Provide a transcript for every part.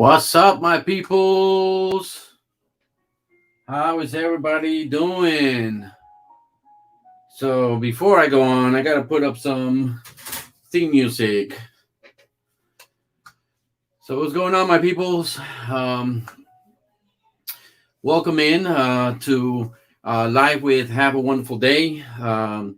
What's up, my peoples? How is everybody doing? So, before I go on, I got to put up some theme music. So, what's going on, my peoples? Um, Welcome in to Live with Have a Wonderful Day. The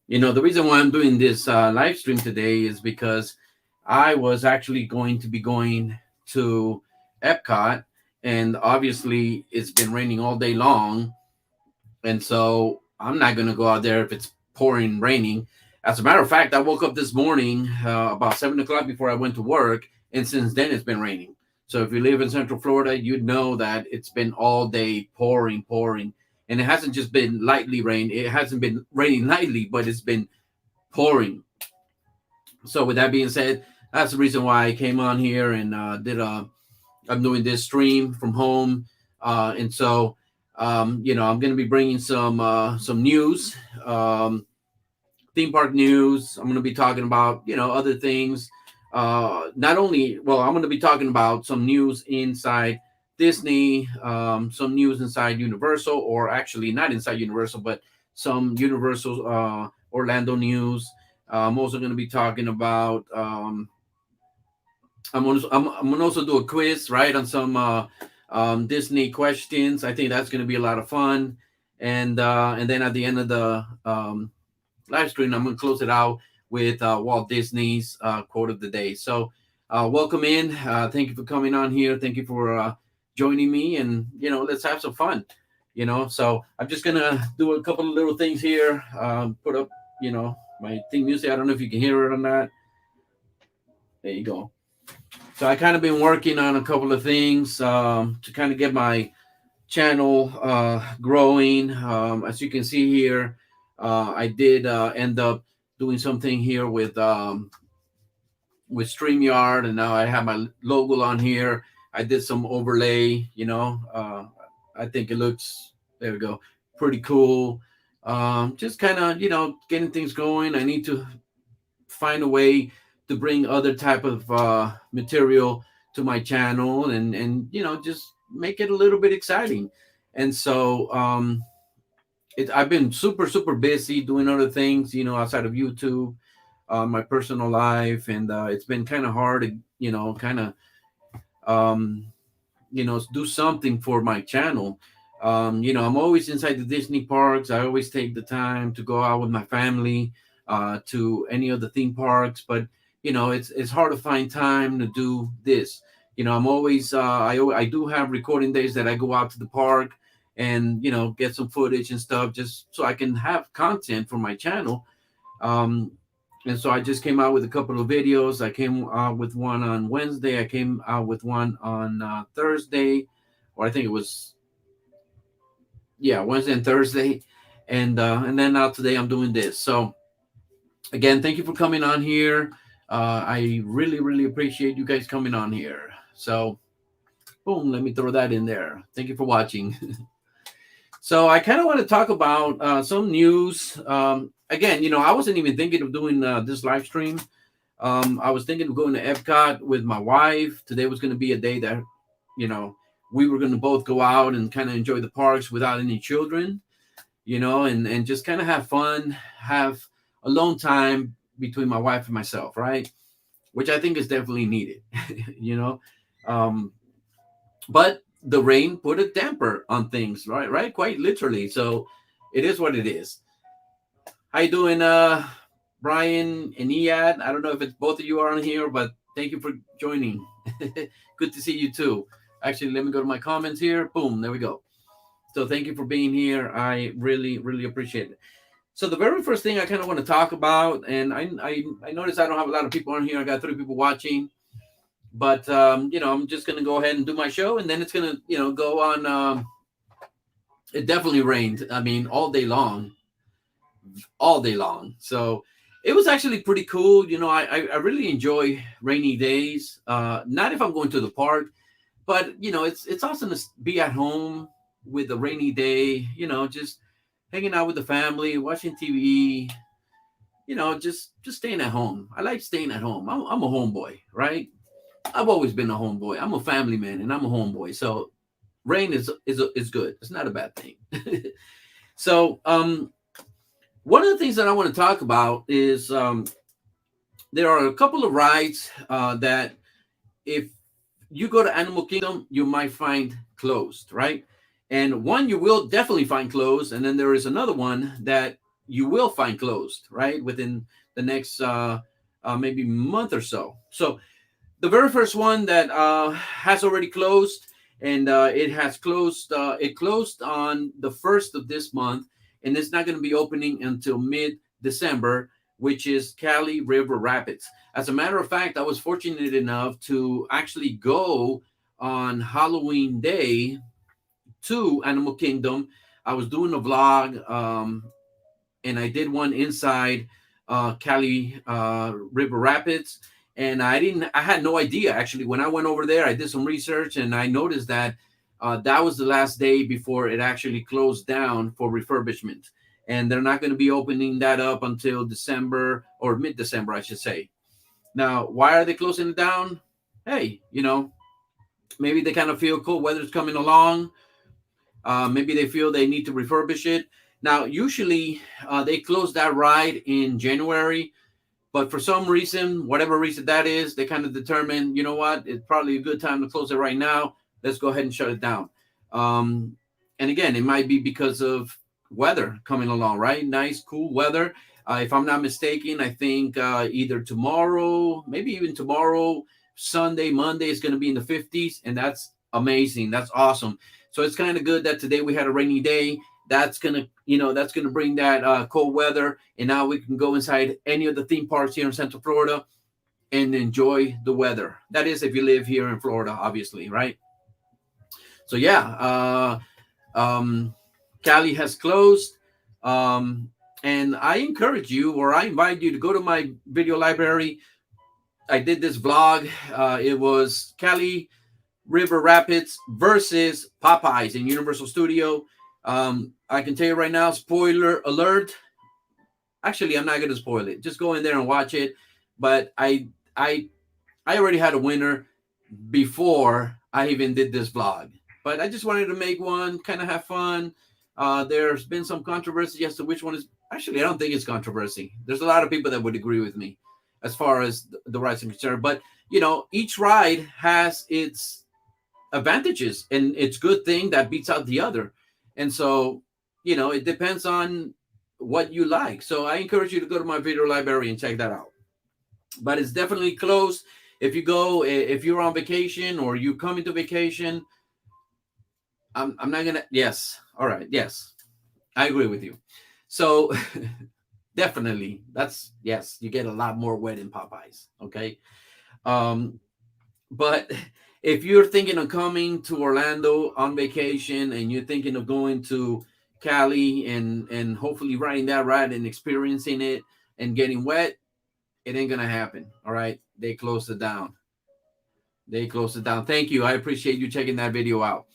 reason why I'm doing this live stream today is because I was actually going to be going to Epcot, and obviously it's been raining all day long, and so I'm not going to go out there if it's pouring raining. As a matter of fact, I woke up this morning about 7 o'clock before I went to work, and since then it's been raining. So if you live in Central Florida, you'd know that it's been all day pouring, and it hasn't just been lightly rain. It hasn't been raining lightly, but it's been pouring. So with that being said, that's the reason why I came on here and did a. I'm doing this stream from home, and so I'm going to be bringing some news, theme park news. I'm going to be talking about other things. Not only well, I'm going to be talking about some news inside Disney, some news inside Universal, or actually not inside Universal, but some Universal Orlando news. I'm also going to be talking about. I'm gonna also do a quiz, right, on some Disney questions. I think that's gonna be a lot of fun, and then at the end of the live stream, I'm gonna close it out with Walt Disney's quote of the day. So, welcome in. Thank you for coming on here. Thank you for joining me, and let's have some fun. So I'm just gonna do a couple of little things here. Put up, my theme music. I don't know if you can hear it or not. There you go. So I kind of been working on a couple of things to kind of get my channel growing. As you can see here, I did end up doing something here with StreamYard, and now I have my logo on here. I did some overlay. I think it looks, there we go, pretty cool. Just kind of getting things going. I need to find a way to bring other type of material to my channel, and just make it a little bit exciting. And so I've been super busy doing other things outside of YouTube, my personal life, and it's been kind of hard to kind of um do something for my channel. I'm always inside the Disney parks. I always take the time to go out with my family to any of the theme parks, but it's hard to find time to do this. I'm always I do have recording days that I go out to the park and get some footage and stuff, just so I can have content for my channel. um and so I just came out with a couple of videos. I came out with one on Wednesday. I came out with one on Thursday, or I think it was, yeah, Wednesday and Thursday, and then now today I'm doing this. So again, thank you for coming on here. I really appreciate you guys coming on here. So boom, let me throw that in there. Thank you for watching. So I kind of want to talk about some news. Again, I wasn't even thinking of doing this live stream. I was thinking of going to Epcot with my wife. Today was going to be a day that, you know, we were going to both go out and kind of enjoy the parks without any children, and just kind of have fun, have alone time between my wife and myself, right? Which I think is definitely needed, you know. Um, but the rain put a damper on things, right? Right, quite literally. So it is what it is. How you doing, Brian and Iad? I don't know if it's both of you are on here, but thank you for joining. Good to see you too. Actually, let me go to my comments here. Boom, there we go. So thank you for being here. I really appreciate it. So the very first thing I kind of want to talk about, and I notice I don't have a lot of people on here. I got 3 people watching, but I'm just gonna go ahead and do my show, and then it's gonna go on. It definitely rained. I mean, all day long. So it was actually pretty cool. I really enjoy rainy days. Not if I'm going to the park, but it's awesome to be at home with a rainy day. Just hanging out with the family, watching TV. Just staying at home. I like staying at home. I'm a homeboy, right? I've always been a homeboy. I'm a family man, and I'm a homeboy. So rain is good. It's not a bad thing. So one of the things that I want to talk about is there are a couple of rides that if you go to Animal Kingdom, you might find closed, right? And one you will definitely find closed, and then there is another one that you will find closed, right, within the next maybe month or so. So the very first one that has already closed, and it has closed. It closed on the first of this month, and it's not going to be opening until mid-December, which is Cali River Rapids. As a matter of fact, I was fortunate enough to actually go on Halloween Day to Animal Kingdom. I was doing a vlog, and I did one inside Cali River Rapids. And I had no idea actually. When I went over there, I did some research and I noticed that that was the last day before it actually closed down for refurbishment. And they're not going to be opening that up until December or mid December, I should say. Now, why are they closing it down? Hey, maybe they kind of feel cold weather's coming along. Maybe they feel they need to refurbish it. Now, usually they close that ride in January, but for some reason, whatever reason that is, they kind of determine, you know what, it's probably a good time to close it right now. Let's go ahead and shut it down. And again, it might be because of weather coming along, right? Nice, cool weather. If I'm not mistaken, I think either tomorrow, maybe even tomorrow, Sunday, Monday is going to be in the 50s, and that's amazing. That's awesome. So it's kind of good that today we had a rainy day. That's gonna bring that cold weather, and now we can go inside any of the theme parks here in Central Florida and enjoy the weather. That is, if you live here in Florida, obviously, right? So yeah, Cali has closed, and I encourage you, or I invite you to go to my video library. I did this vlog. It was Cali River Rapids versus Popeyes in Universal Studio. I can tell you right now, spoiler alert. Actually, I'm not going to spoil it. Just go in there and watch it. But I already had a winner before I even did this vlog. But I just wanted to make one, kind of have fun. There's been some controversy as to which one is. Actually, I don't think it's controversy. There's a lot of people that would agree with me as far as the rides are concerned. But each ride has its advantages, and it's good thing that beats out the other. And so, it depends on what you like. So I encourage you to go to my video library and check that out. But it's definitely closed. If you're on vacation or you come into vacation, I'm not gonna. Yes, all right, yes, I agree with you. So definitely, that's yes, you get a lot more wet in Popeyes. Okay, um, but if you're thinking of coming to Orlando on vacation and you're thinking of going to Cali and hopefully riding that ride and experiencing it and getting wet, it ain't gonna happen. All right, they closed it down. They closed it down. Thank you. I appreciate you checking that video out.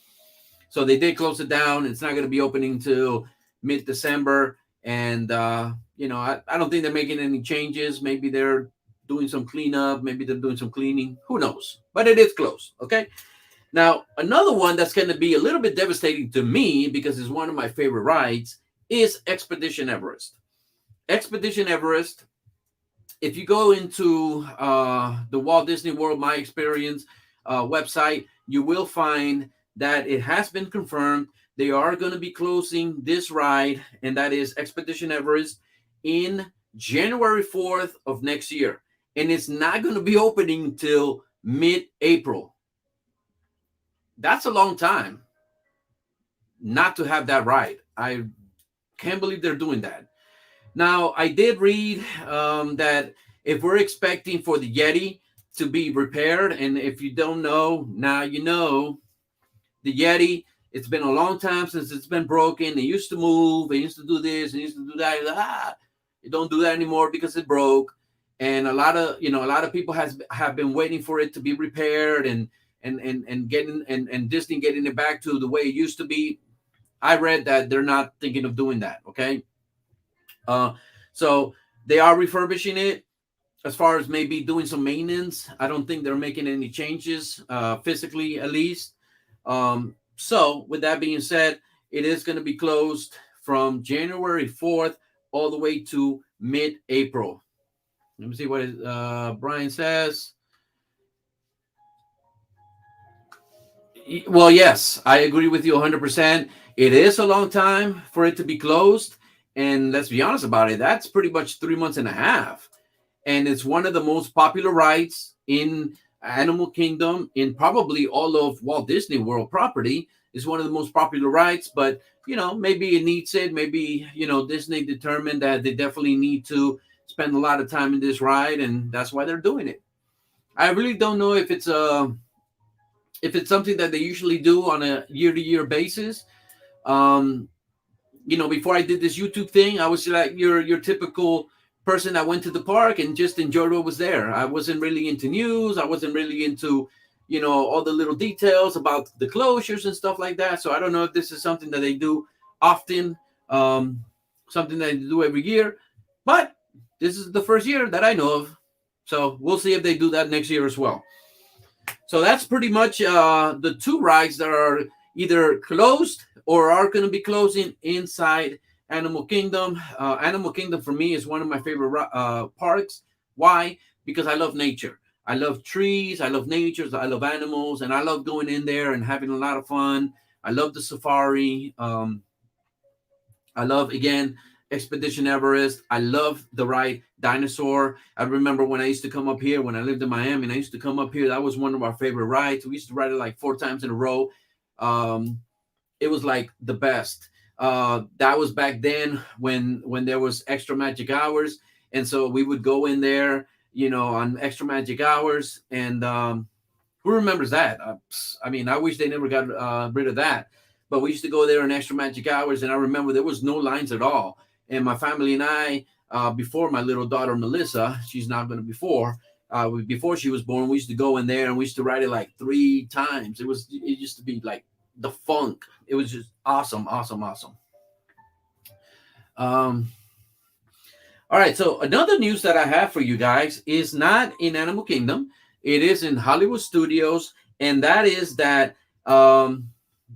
So they did close it down. It's not going to be opening till mid-December. And, I don't think they're making any changes. Maybe they're doing some cleanup. Maybe they're doing some cleaning. Who knows? But it is closed. Okay. Now, another one that's going to be a little bit devastating to me because it's one of my favorite rides is Expedition Everest. Expedition Everest, if you go into the Walt Disney World My Experience website, you will find that it has been confirmed they are going to be closing this ride, and that is Expedition Everest, in January 4th of next year. And it's not going to be opening till mid-April. That's a long time not to have that ride. I can't believe they're doing that. Now, I did read that if we're expecting for the Yeti to be repaired, and if you don't know, now you know, the Yeti, it's been a long time since it's been broken. It used to move. It used to do this. It used to do that. You don't do that anymore because it broke. And a lot of people have been waiting for it to be repaired and getting and Disney getting it back to the way it used to be. I read that they're not thinking of doing that. Okay. So they are refurbishing it. as far as maybe doing some maintenance, I don't think they're making any changes, physically at least. So, with that being said, it is going to be closed from January 4th all the way to mid April. Let me see what Brian says. Well, yes, I agree with you 100%. It is a long time for it to be closed. And let's be honest about it, that's pretty much 3 months and a half. And it's one of the most popular rides in Animal Kingdom, in probably all of Walt Disney World property. Is one of the most popular rides, but maybe it needs it. Maybe Disney determined that they definitely need to spend a lot of time in this ride, and that's why they're doing it. I really don't know if it's something that they usually do on a year-to-year basis. Um, Before I did this YouTube thing, I was like your typical person that went to the park and just enjoyed what was there. I wasn't really into news. I wasn't really into, all the little details about the closures and stuff like that. So I don't know if this is something that they do often, something that they do every year. But this is the first year that I know of. So we'll see if they do that next year as well. So that's pretty much the two rides that are either closed or are going to be closing inside Animal Kingdom. Animal Kingdom for me is one of my favorite parks. Why? Because I love nature. I love trees. I love nature. I love animals, and I love going in there and having a lot of fun. I love the safari. I love, again, Expedition Everest. I love the ride Dinosaur. I remember when I used to come up here, when I lived in Miami, and I used to come up here. That was one of our favorite rides. We used to ride it like 4 times in a row. It was like the best. That was back then when there was extra magic hours, and so we would go in there, on extra magic hours. And who remembers that? I mean, I wish they never got rid of that. But we used to go there on extra magic hours, and I remember there was no lines at all. And my family and I, before my little daughter Melissa, she's not going to before she was born, we used to go in there and we used to ride it like 3 times. It used to be like the funk. It was just awesome, awesome, awesome. Um, all right. So another news that I have for you guys is not in Animal Kingdom. It is in Hollywood Studios, and that is that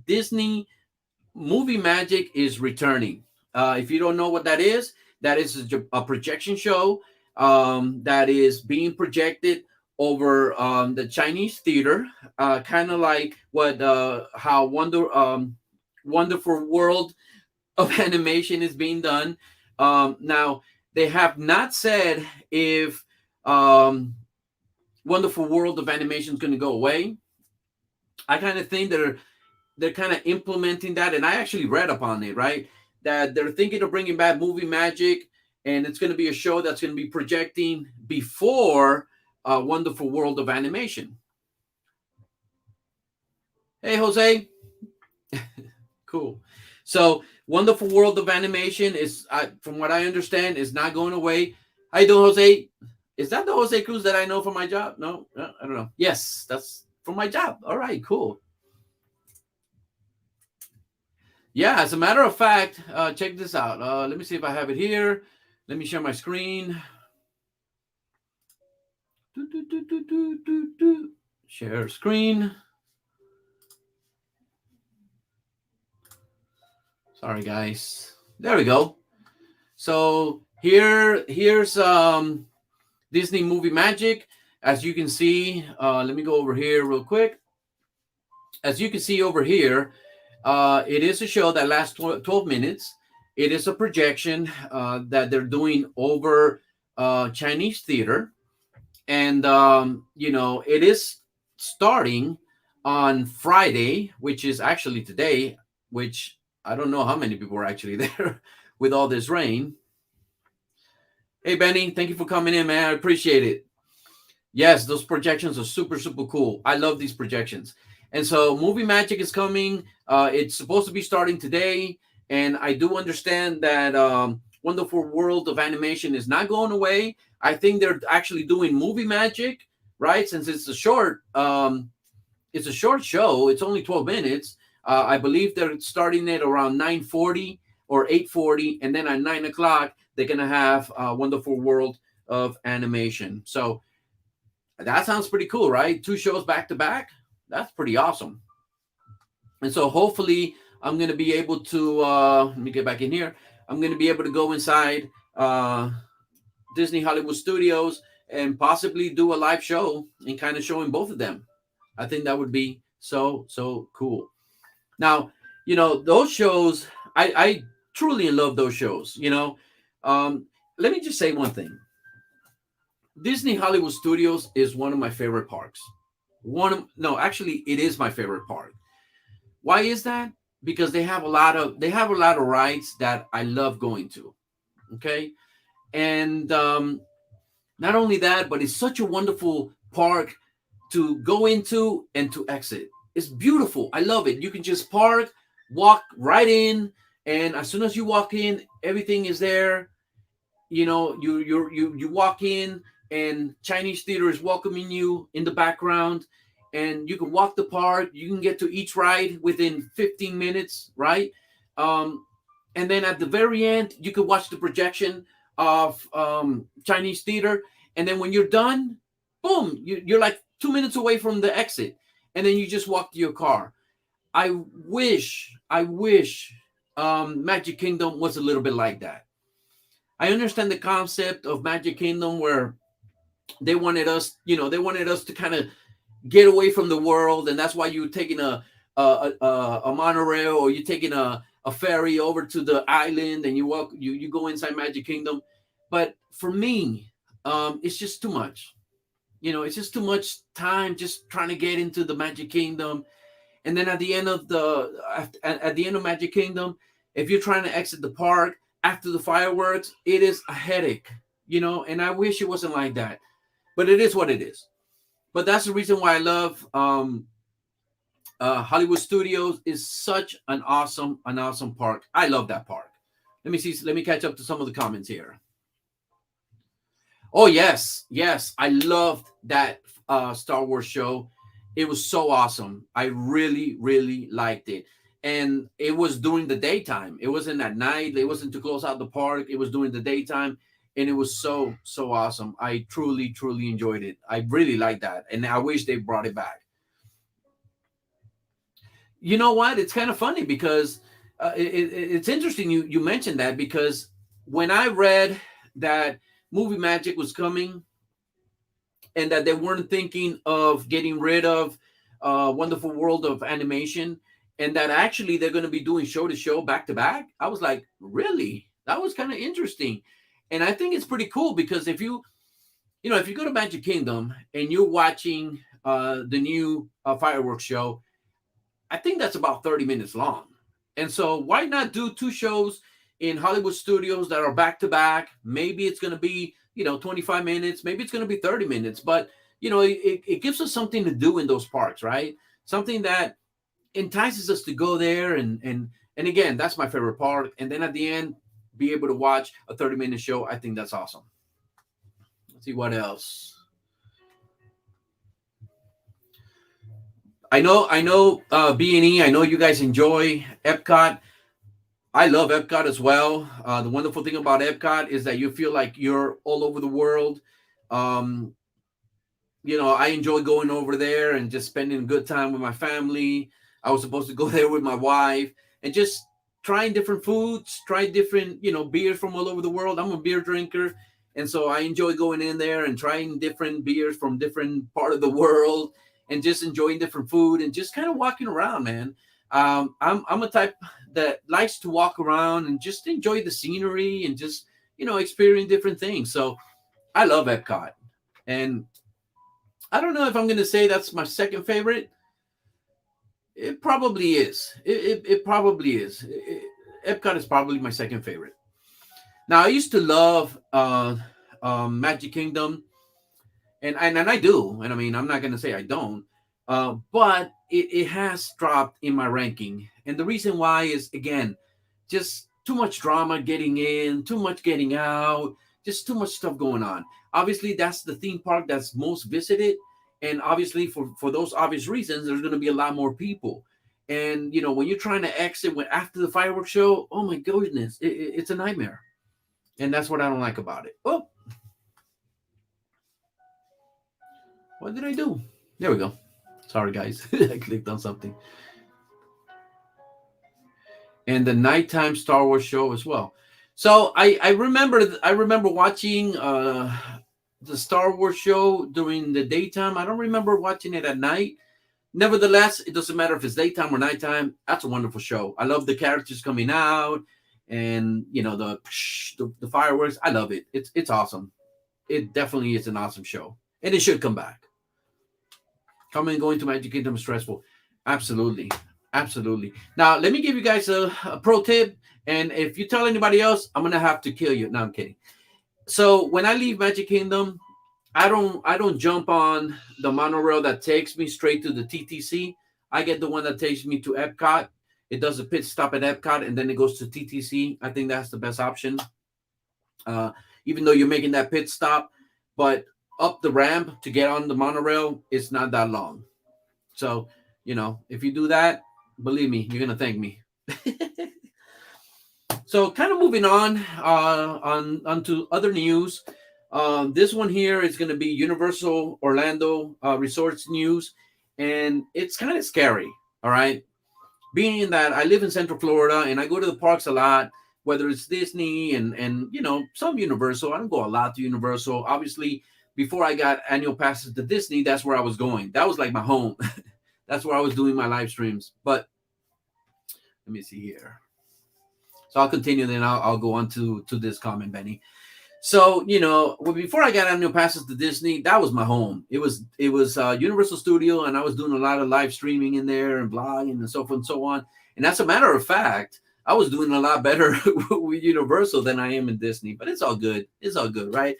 Disney Movie Magic is returning. If you don't know what that is a projection show that is being projected over the Chinese theater, kind of like what how Wonderful World of Animation is being done. Now they have not said if Wonderful World of Animation is going to go away. I kind of think they're kind of implementing that, and I actually read upon it, right? That they're thinking of bringing back Movie Magic, and it's going to be a show that's going to be projecting before Wonderful World of Animation. Hey, Jose. Cool. So Wonderful World of Animation is, from what I understand, is not going away. How you doing, Jose? Is that the Jose Cruz that I know from my job? No, I don't know. Yes, that's from my job. All right, cool. Yeah, as a matter of fact, check this out. Let me see if I have it here. Let me share my screen. Share screen. Sorry, guys. There we go. So here's Disney Movie Magic. As you can see, let me go over here real quick. As you can see over here, it is a show that lasts 12 minutes. It is a projection that they're doing over Chinese theater. And, it is starting on Friday, which is actually today, which I don't know how many people are actually there with all this rain. Hey, Benny, thank you for coming in, man. I appreciate it. Yes, those projections are super, super cool. I love these projections. And so Movie Magic is coming. It's supposed to be starting today. And I do understand that Wonderful World of Animation is not going away. I think they're actually doing Movie Magic, right? Since it's a short show. It's only 12 minutes. I believe they're starting it around 9:40 or 8:40. And then at 9 o'clock, they're going to have Wonderful World of animation. So that sounds pretty cool, right? Two shows back to back. That's pretty awesome. And so hopefully I'm going to be able to, let me get back in here. I'm going to be able to go inside Disney Hollywood Studios and possibly do a live show and kind of showing both of them. I think that would be so cool. Now, those shows, I truly love those shows. Um, let me just say one thing. Disney Hollywood Studios is one of my favorite parks. No, actually, it is my favorite park. Why is that? Because they have a lot of rides that I love going to. Okay, and not only that, but it's such a wonderful park to go into and to exit. It's beautiful. I love it. You can just park, walk right in, and as soon as you walk in, everything is there. You walk in, and Chinese theater is welcoming you in the background, and you can walk the park. You can get to each ride within 15 minutes, right? Um, and then at the very end, you can watch the projection of Chinese theater, and then when you're done, boom, you're like 2 minutes away from the exit, and then you just walk to your car. I wish Magic Kingdom was a little bit like that. I understand the concept of Magic Kingdom where they wanted us to kind of get away from the world, and that's why you're taking a monorail, or you're taking a ferry over to the island, and you go inside Magic Kingdom. But for me, it's just too much. It's just too much time just trying to get into the Magic Kingdom, and then at the end of Magic Kingdom, if you're trying to exit the park after the fireworks, it is a headache. And I wish it wasn't like that, but it is what it is. But that's the reason why I love Hollywood Studios. Is such an awesome park. I love that park. Let me see. Let me catch up to some of the comments here. Oh yes, yes, I loved that Star Wars show. It was so awesome. I really, really liked it, and it was during the daytime. It wasn't at night. It wasn't to close out the park. It was during the daytime, and it was so awesome. I truly, truly enjoyed it. I really liked that, and I wish they brought it back. You know what? It's kind of funny because it's interesting you mentioned that, because when I read that Movie Magic was coming, and that they weren't thinking of getting rid of Wonderful World of Animation, and that actually they're going to be doing show to show, back to back, I was like, really? That was kind of interesting. And I think it's pretty cool, because if you go to Magic Kingdom and you're watching the new fireworks show, I think that's about 30 minutes long. And so why not do two shows in Hollywood Studios that are back to back? Maybe it's going to be, 25 minutes, maybe it's going to be 30 minutes, but it gives us something to do in those parks, right? Something that entices us to go there, and again, that's my favorite part. And then at the end, be able to watch a 30-minute show. I think that's awesome. Let's see what else. I know B&E. I know you guys enjoy Epcot. I love Epcot as well. The wonderful thing about Epcot is that you feel like you're all over the world. Um, I enjoy going over there and just spending a good time with my family. I was supposed to go there with my wife and just trying different foods, try different, beers from all over the world. I'm a beer drinker. And so I enjoy going in there and trying different beers from different part of the world, and just enjoying different food and just kind of walking around, man. I'm a type that likes to walk around and just enjoy the scenery and just, experience different things. So I love Epcot. And I don't know if I'm going to say that's my second favorite. It probably is. It probably is. Epcot is probably my second favorite. Now, I used to love Magic Kingdom, and I do. And I mean, I'm not going to say I don't. But it has dropped in my ranking. And the reason why is, again, just too much drama getting in, too much getting out, just too much stuff going on. Obviously, that's the theme park that's most visited. And obviously, for those obvious reasons, there's going to be a lot more people. And, when you're trying to exit after the fireworks show, oh my goodness, it's a nightmare. And that's what I don't like about it. Oh, What did I do? There we go. Sorry, guys. I clicked on something. And the nighttime Star Wars show as well. So I remember watching the Star Wars show during the daytime. I don't remember watching it at night. Nevertheless, it doesn't matter if it's daytime or nighttime. That's a wonderful show. I love the characters coming out, and the fireworks. I love it. It's awesome. It definitely is an awesome show, and it should come back. Coming and going to Magic Kingdom is stressful. Absolutely. Absolutely. Now, let me give you guys a pro tip. And if you tell anybody else, I'm going to have to kill you. No, I'm kidding. So when I leave Magic Kingdom, I don't jump on the monorail that takes me straight to the TTC. I get the one that takes me to Epcot. It does a pit stop at Epcot and then it goes to TTC. I think that's the best option. Uh, Even though you're making that pit stop, but up the ramp to get on the monorail, it's not that long. So, if you do that, believe me, you're gonna thank me. So, kind of moving on to other news. This one here is going to be Universal Orlando Resorts news, and it's kind of scary. All right, being that I live in Central Florida and I go to the parks a lot, whether it's Disney and some Universal. I don't go a lot to Universal. Obviously, before I got annual passes to Disney, that's where I was going. That was like my home. That's where I was doing my live streams. But let me see here. So I'll continue, then I'll go on to this comment, Benny. So before I got annual passes to Disney, that was my home. It was Universal Studio, and I was doing a lot of live streaming in there and blogging and so forth and so on. And as a matter of fact, I was doing a lot better with Universal than I am in Disney. But it's all good. It's all good, right?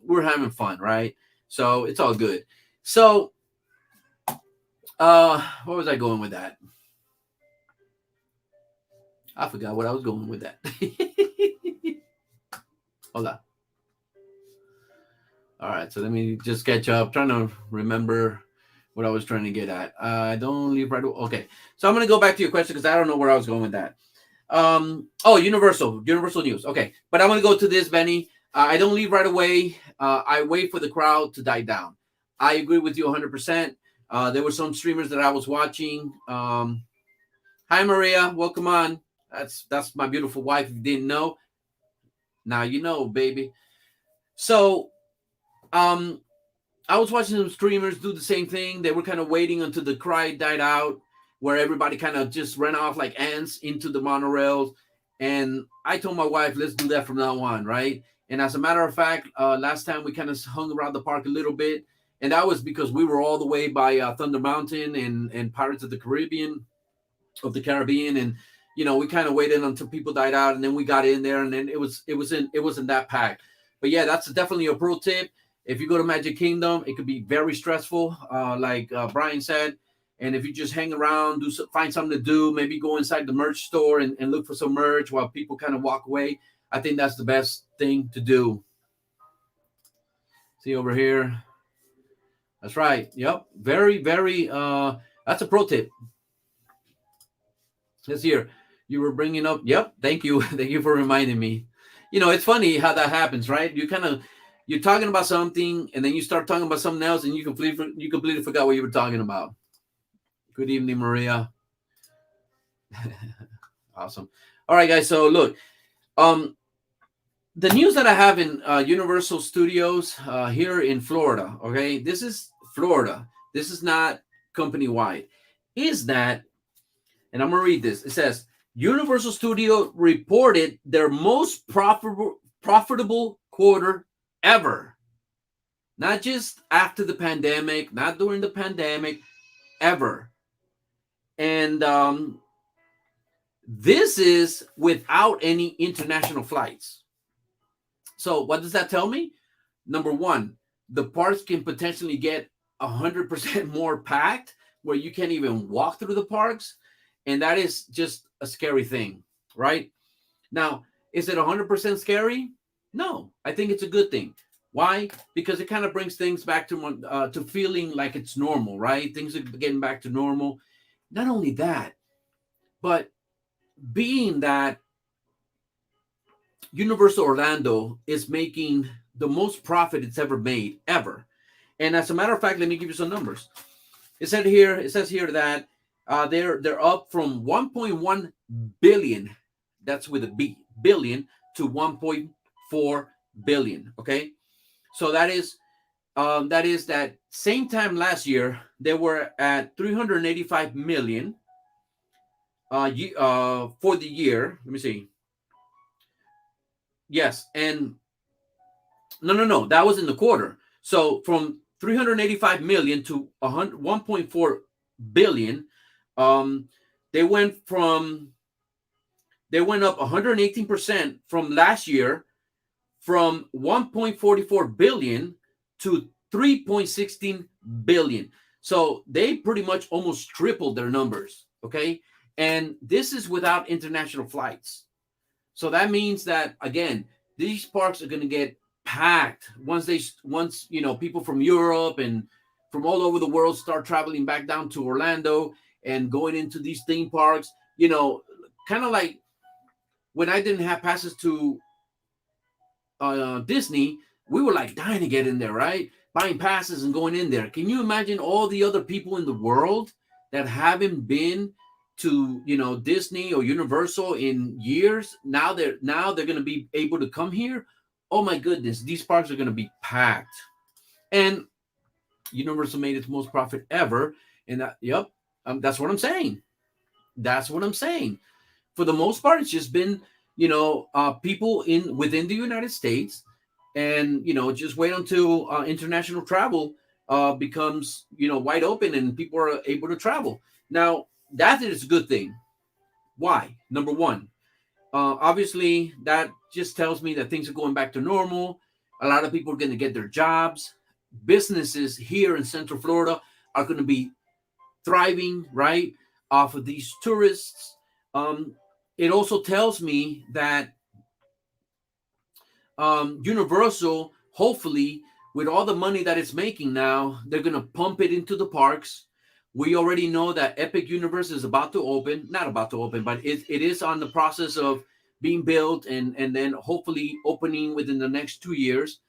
We're having fun, right? So it's all good. So what was I going with that? I forgot what I was going with that. Hold on. All right, so let me just catch up. Trying to remember what I was trying to get at. I don't leave right away. Okay, so I'm going to go back to your question because I don't know where I was going with that. Universal news. Okay, but I'm going to go to this, Benny. I don't leave right away. I wait for the crowd to die down. I agree with you 100%. There were some streamers that I was watching. Hi, Maria. Welcome on. That's my beautiful wife. If you didn't know, now you know, baby. So, I was watching some streamers do the same thing. They were kind of waiting until the crowd died out, where everybody kind of just ran off like ants into the monorails. And I told my wife, let's do that from now on, right? And as a matter of fact, last time we kind of hung around the park a little bit, and that was because we were all the way by Thunder Mountain and Pirates of the Caribbean, and we kind of waited until people died out, and then we got in there, and then it wasn't that packed. But yeah, that's definitely a pro tip. If you go to Magic Kingdom, it could be very stressful, like Brian said. And if you just hang around, find something to do, maybe go inside the merch store and look for some merch while people kind of walk away. I think that's the best thing to do. See over here. That's right. Yep. Very, very. That's a pro tip. This here, you were bringing up. Yep. Thank you. Thank you for reminding me. It's funny how that happens, right? You're talking about something, and then you start talking about something else, and you completely forgot what you were talking about. Good evening, Maria. Awesome. All right, guys. So look, the news that I have in Universal Studios here in Florida. Okay, this is Florida. This is not company wide. Is that? And I'm gonna read this. It says Universal Studio reported their most profitable quarter ever. Not just after the pandemic, not during the pandemic, ever. And this is without any international flights. So what does that tell me? Number one, the parks can potentially get 100% more packed where you can't even walk through the parks. And that is just a scary thing, right? Now, is it 100% scary? No, I think it's a good thing. Why? Because it kind of brings things back to feeling like it's normal, right? Things are getting back to normal. Not only that, but being that Universal Orlando is making the most profit it's ever made, ever. And as a matter of fact, let me give you some numbers. It says here that they're up from 1.1 billion, that's with a B, billion, to 1.4 billion. Okay, so that is that same time last year they were at 385 million for the year. Let me see. Yes, and no, that was in the quarter. So from 385 million to 1.4 billion, um, they went from they went up 118% from last year, from 1.44 billion to 3.16 billion. So they pretty much almost tripled their numbers. Okay, and this is without international flights. So that means that again, these parks are going to get packed once people from Europe and from all over the world start traveling back down to Orlando and going into these theme parks. Kind of like when I didn't have passes to Disney, we were like dying to get in there, right? Buying passes and going in there. Can you imagine all the other people in the world that haven't been to Disney or Universal in years? Now they're going to be able to come here. Oh my goodness, these parks are going to be packed. And Universal made its most profit ever. And yep, that's what I'm saying. That's what I'm saying. For the most part, it's just been people in within the United States, and just wait until international travel becomes wide open and people are able to travel. Now that is a good thing. Why? Number one, obviously that just tells me that things are going back to normal. A lot of people are going to get their jobs. Businesses here in Central Florida are going to be thriving, right, off of these tourists. It also tells me that Universal, hopefully, with all the money that it's making now, they're going to pump it into the parks. We already know that Epic Universe is about to open, not about to open, but it is on the process of being built and then hopefully opening within the next 2 years.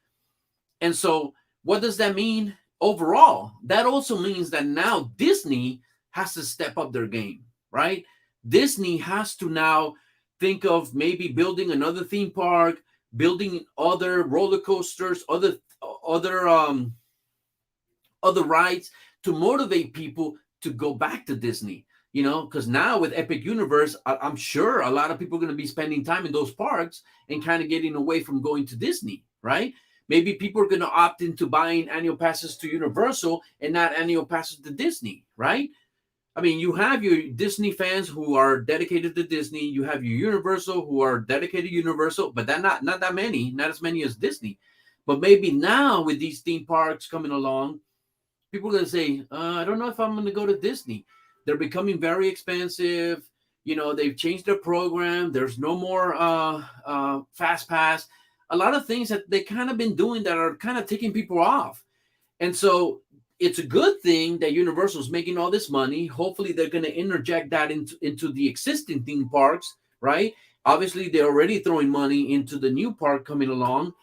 And so what does that mean overall? That also means that now Disney has to step up their game, right? Disney has to now think of maybe building another theme park, building other roller coasters, other rides to motivate people to go back to Disney. Because now with Epic Universe, I'm sure a lot of people are going to be spending time in those parks and kind of getting away from going to Disney, right? Maybe people are going to opt into buying annual passes to Universal and not annual passes to Disney, right? I mean, you have your Disney fans who are dedicated to Disney. You have your Universal who are dedicated to Universal, but that not that many, not as many as Disney. But maybe now with these theme parks coming along, people are going to say, I don't know if I'm going to go to Disney. They're becoming very expensive. They've changed their program. There's no more fast pass. A lot of things that they kind of been doing that are kind of taking people off. And so it's a good thing that Universal's making all this money. Hopefully they're going to interject that into the existing theme parks, right? Obviously they're already throwing money into the new park coming along.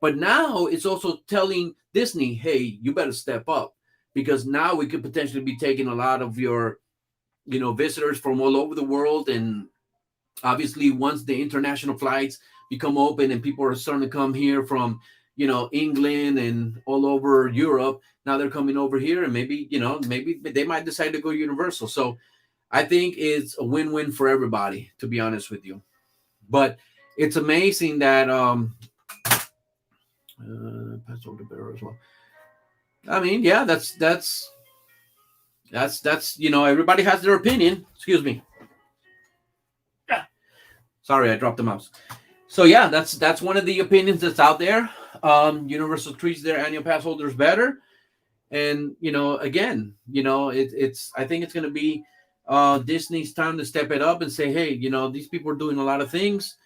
But now it's also telling Disney, hey, you better step up, because now we could potentially be taking a lot of your visitors from all over the world. And obviously once the international flights become open and people are starting to come here from England and all over Europe, now they're coming over here, and maybe they might decide to go Universal. So I think it's a win-win for everybody, to be honest with you. But it's amazing that pass over the bear as well. I mean, yeah, that's everybody has their opinion. Excuse me. Sorry, I dropped the mouse. So yeah, that's one of the opinions that's out there. Universal treats their annual pass holders better, and again, it's I think it's going to be Disney's time to step it up and say, hey, these people are doing a lot of things.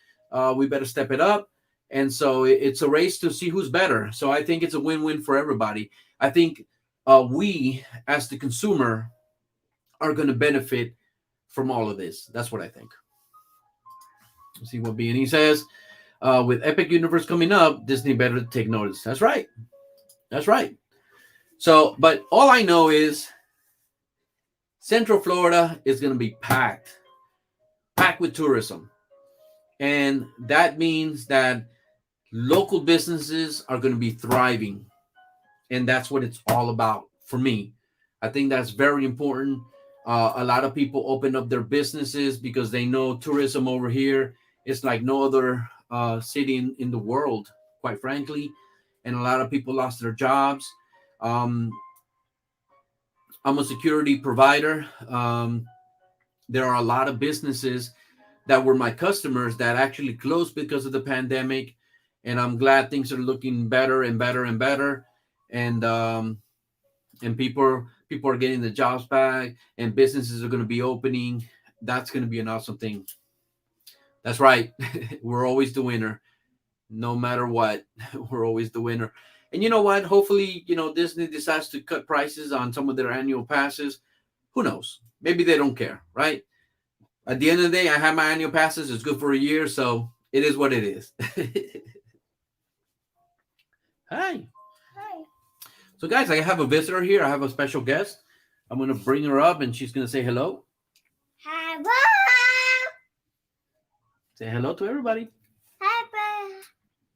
We better step it up. And so it's a race to see who's better. So I think it's a win-win for everybody. I think we, as the consumer, are going to benefit from all of this. That's what I think. Let's see what B&E says. With Epic Universe coming up, Disney better take notice. That's right. That's right. So, but all I know is Central Florida is going to be packed with tourism. And that means that local businesses are going to be thriving. And that's what it's all about for me. I think that's very important. A lot of people open up their businesses because they know tourism over here is like no other city in the world, quite frankly. And a lot of people lost their jobs. Um, I'm a security provider. There are a lot of businesses that were my customers that actually closed because of the pandemic, and I'm glad things are looking better and better and better, and people are getting the jobs back, and businesses are going to be opening. That's going to be an awesome thing. That's right. We're always the winner, no matter what. We're always the winner. And you know what? Hopefully, Disney decides to cut prices on some of their annual passes. Who knows? Maybe they don't care, right? At the end of the day, I have my annual passes. It's good for a year, so it is what it is. Hi. Hi. So, guys, I have a visitor here. I have a special guest. I'm going to bring her up, and she's going to say hello. Hello. Say hello to everybody.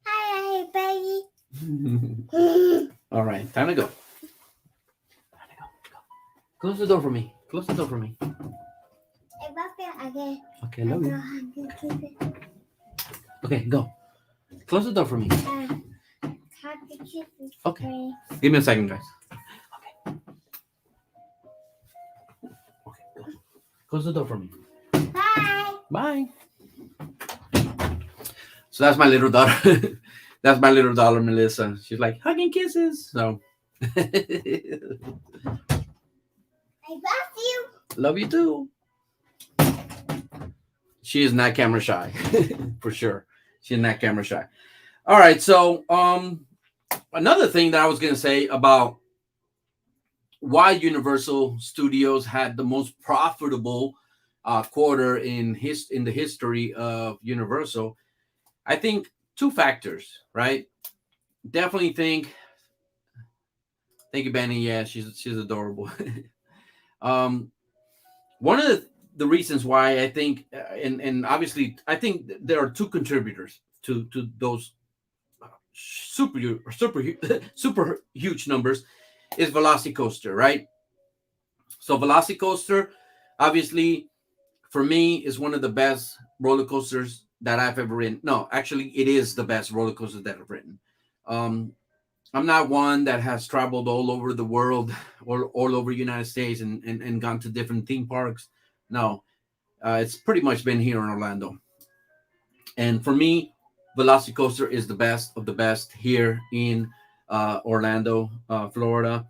Hi, baby. All right, time to go. Time to go. Close the door for me. Close the door for me. Again. Okay, love you. Okay, go. Close the door for me. Okay. Give me a second, guys. Okay. Okay, go. Close the door for me. Bye. Bye. So that's my little daughter. That's my little daughter, Melissa. She's like hugging kisses. So I love you. love you too. She is not camera shy, for sure. She's not camera shy. All right. So another thing that I was gonna say about why Universal Studios had the most profitable quarter in the history of Universal. I think two factors, right? Definitely think. Thank you, Benny. Yeah, she's adorable. um, One of the reasons why I think, and obviously, I think there are two contributors to those super huge numbers is Velocicoaster, right? So Velocicoaster, obviously, for me, is one of the best roller coasters that I've ever ridden. No, actually, it is the best roller coaster that I've ridden. Um, I'm not one that has traveled all over the world or all over the United States and gone to different theme parks. No, it's pretty much been here in Orlando. And for me, Velocicoaster is the best of the best here in Orlando, Florida.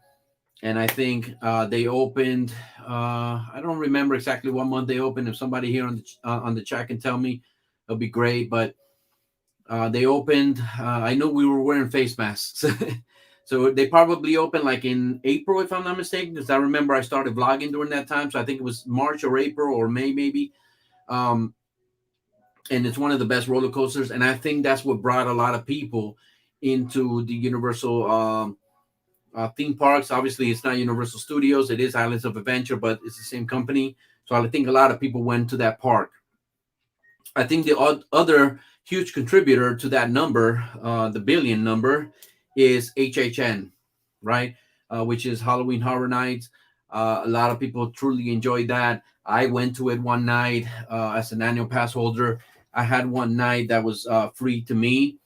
And I think they opened. I don't remember exactly what month they opened. If somebody here on the chat can tell me, it'll be great. But they opened. I know we were wearing face masks, so they probably opened like in April, if I'm not mistaken. Because I remember I started vlogging during that time, so I think it was March or April or May maybe. Um, and it's one of the best roller coasters, and I think that's what brought a lot of people into the Universal theme parks. Obviously, it's not Universal Studios; it is Islands of Adventure, but it's the same company. So I think a lot of people went to that park. I think the other huge contributor to that number, the billion number, is HHN, right? Which is Halloween Horror Nights. A lot of people truly enjoyed that. I went to it one night as an annual pass holder. I had one night that was free to me,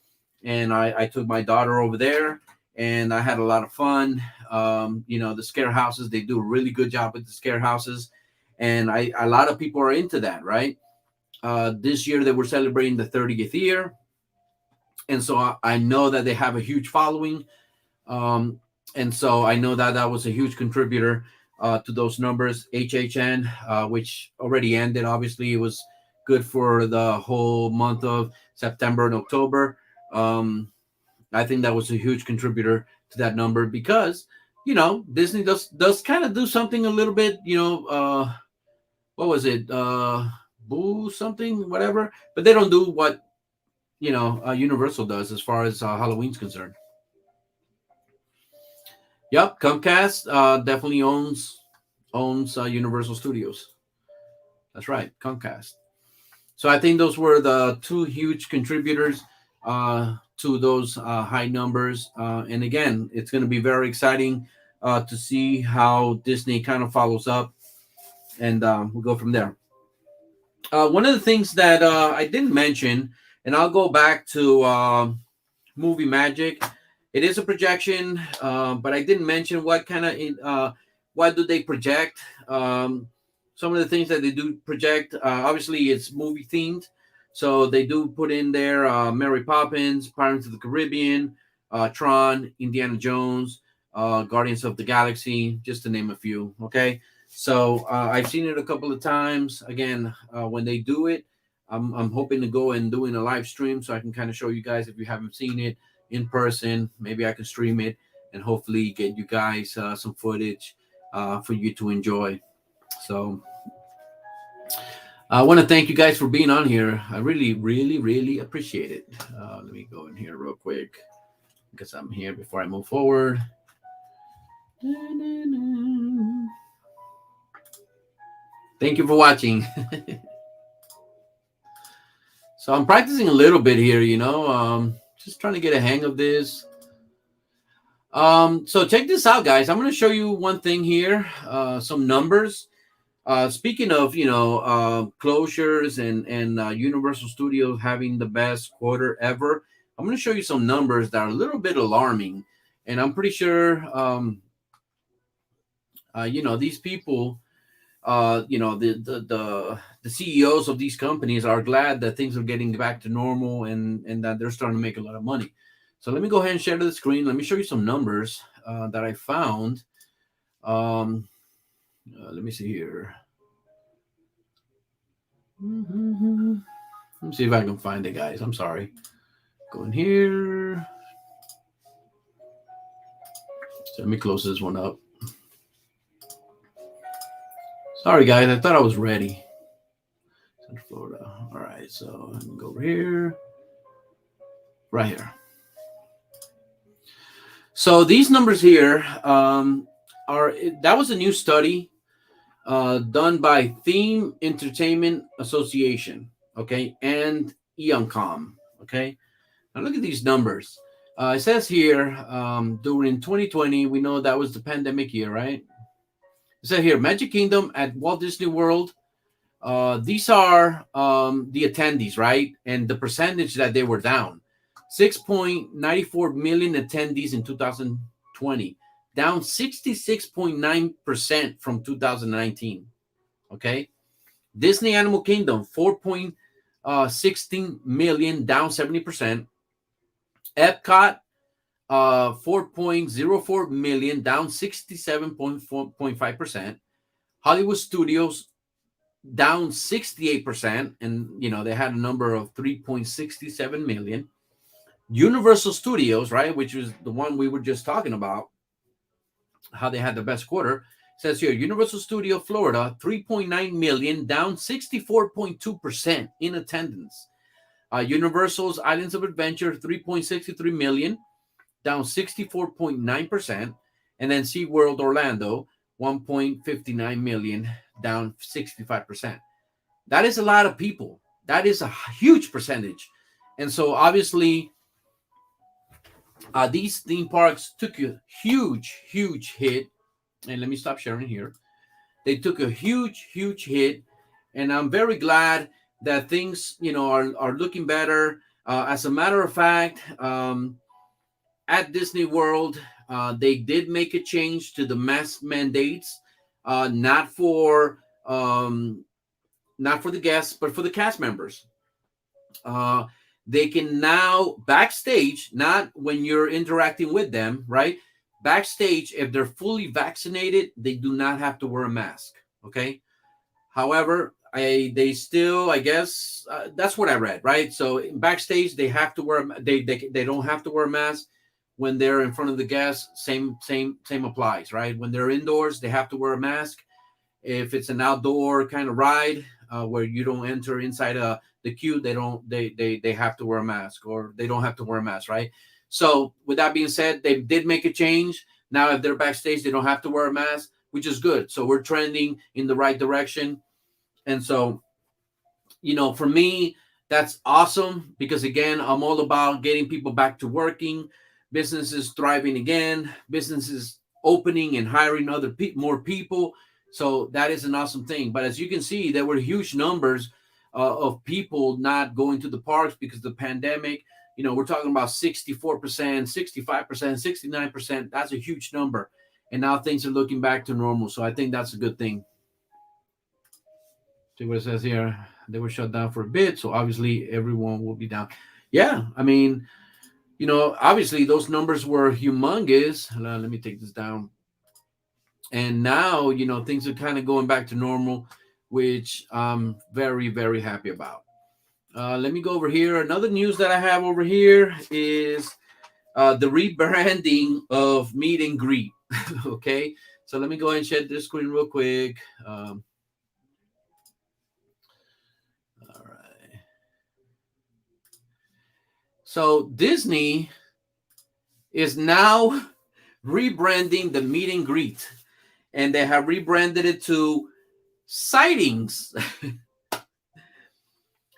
and I took my daughter over there, and I had a lot of fun. The scare houses, they do a really good job with the scare houses, and a lot of people are into that, right? This year they were celebrating the 30th year, and so I know that they have a huge following, um, and so I know that that was a huge contributor to those numbers. HHN, which already ended, obviously, it was good for the whole month of September and October. I think that was a huge contributor to that number because Disney does kind of do something a little bit, what was it? Boo something, whatever. But they don't do what Universal does as far as Halloween's concerned. Yep, Comcast definitely owns Universal Studios. That's right, Comcast. So I think those were the two huge contributors to those high numbers. And again, it's going to be very exciting to see how Disney kind of follows up, and we'll go from there. One of the things that I didn't mention, and I'll go back to movie magic. It is a projection, but I didn't mention what do they project. Some of the things that they do project, obviously, it's movie themed, so they do put in there Mary Poppins, Pirates of the Caribbean, Tron, Indiana Jones, Guardians of the Galaxy, just to name a few. Okay, so I've seen it a couple of times. Again, when they do it, I'm hoping to go and doing a live stream so I can kind of show you guys if you haven't seen it in person. Maybe I can stream it and hopefully get you guys some footage for you to enjoy. So I want to thank you guys for being on here. I really, really, really appreciate it. Let me go in here real quick because I'm here before I move forward. Thank you for watching. So I'm practicing a little bit here, just trying to get a hang of this. So check this out, guys. I'm going to show you one thing here, some numbers. Speaking of, closures and Universal Studios having the best quarter ever, I'm going to show you some numbers that are a little bit alarming. And I'm pretty sure, these people, the CEOs of these companies are glad that things are getting back to normal and that they're starting to make a lot of money. So let me go ahead and share the screen. Let me show you some numbers that I found. Let me see here. Let me see if I can find it, guys. I'm sorry. Go in here. So let me close this one up. Sorry, guys. I thought I was ready. Central Florida. All right. So let me go over here. Right here. So these numbers here that was a new study done by Theme Entertainment Association, okay, and Eoncom, okay. Now look at these numbers. It says here during 2020, we know that was the pandemic year, right? It said here Magic Kingdom at Walt Disney World. These are the attendees, right, and the percentage that they were down. 6.94 million attendees in 2020, down 66.9% from 2019. Okay. Disney Animal Kingdom, 4.16 million, down 70%. Epcot, 4.04 million, down 67.5%. Hollywood Studios, down 68%. And, they had a number of 3.67 million. Universal Studios, right, which was the one we were just talking about, how they had the best quarter, says here Universal Studio Florida, 3.9 million, down 64.2% in attendance. Universal's Islands of Adventure, 3.63 million, down 64.9%. And then SeaWorld Orlando, 1.59 million, down 65%. That is a lot of people. That is a huge percentage. And so obviously, these theme parks took a huge, huge hit. And let me stop sharing here. They took a huge, huge hit. And I'm very glad that things, are looking better. As a matter of fact, at Disney World, they did make a change to the mask mandates, not for the guests, but for the cast members. They can now backstage, not when you're interacting with them, right? Backstage, if they're fully vaccinated, they do not have to wear a mask. Okay. However, they still, I guess, that's what I read, right? So backstage, they have to wear. They don't have to wear a mask when they're in front of the guests. Same applies, right? When they're indoors, they have to wear a mask. If it's an outdoor kind of ride where you don't enter inside the queue, they have to wear a mask, or they don't have to wear a mask, right? So with that being said, they did make a change. Now, if they're backstage, they don't have to wear a mask, which is good. So we're trending in the right direction. And so, for me, that's awesome because, again, I'm all about getting people back to working, businesses thriving again, businesses opening and hiring more people. So that is an awesome thing. But as you can see, there were huge numbers of people not going to the parks because of the pandemic. We're talking about 64%, 65%, 69%. That's a huge number. And now things are looking back to normal. So I think that's a good thing. See what it says here. They were shut down for a bit. So obviously everyone will be down. Yeah. I mean, obviously those numbers were humongous. Let me take this down. And now, things are kind of going back to normal, which I'm very, very happy about. Let me go over here. Another news that I have over here is the rebranding of meet and greet. Okay. So let me go ahead and share this screen real quick. All right. So Disney is now rebranding the meet and greet, and they have rebranded it to Sightings.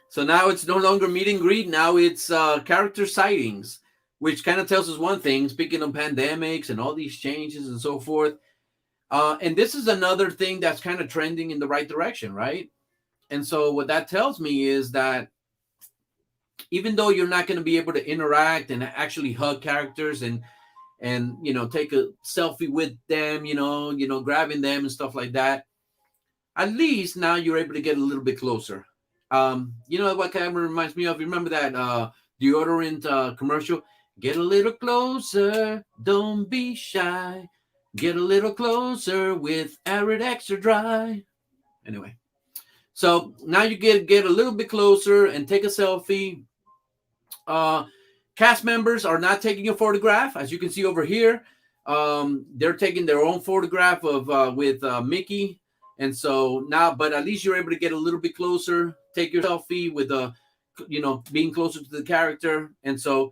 So now it's no longer meet and greet. Now it's character sightings, which kind of tells us one thing, speaking of pandemics and all these changes and so forth. And this is another thing that's kind of trending in the right direction, right? And so what that tells me is that even though you're not going to be able to interact and actually hug characters and take a selfie with them, grabbing them and stuff like that, at least now you're able to get a little bit closer. What kind of reminds me of? Remember that deodorant commercial? Get a little closer, don't be shy. Get a little closer with Arid Extra Dry. Anyway, so now you get a little bit closer and take a selfie. Cast members are not taking a photograph, as you can see over here. They're taking their own photograph of with Mickey. And so now, but at least you're able to get a little bit closer, take your selfie with being closer to the character. And so,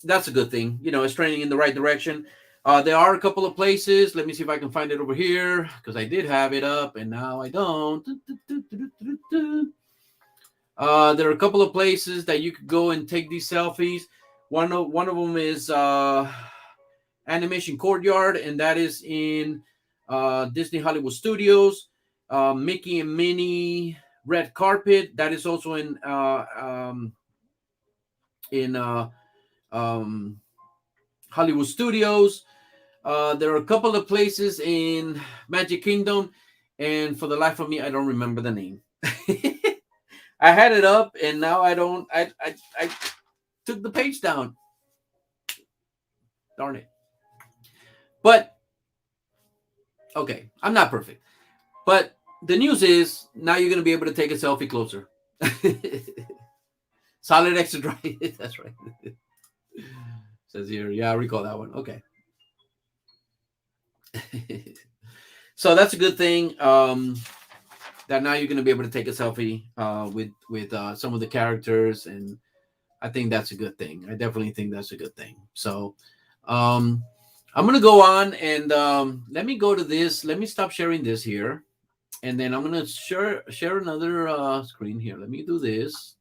that's a good thing. It's trending in the right direction. There are a couple of places. Let me see if I can find it over here because I did have it up and now I don't. There are a couple of places that you could go and take these selfies. One of them is Animation Courtyard, and that is in Disney Hollywood Studios. Mickey and Minnie Red Carpet, that is also in Hollywood Studios. There are a couple of places in Magic Kingdom, and for the life of me, I don't remember the name. I had it up, and now I don't. I took the page down. Darn it. But okay, I'm not perfect. But the news is now you're going to be able to take a selfie closer. Solid Extra Dry. That's right. Says here, yeah, I recall that one. Okay. So that's a good thing. That now you're going to be able to take a selfie with some of the characters, and I think that's a good thing. I definitely think that's a good thing. So I'm going to go on and let me go to this. Let me stop sharing this here, and then I'm going to share another screen here. Let me do this.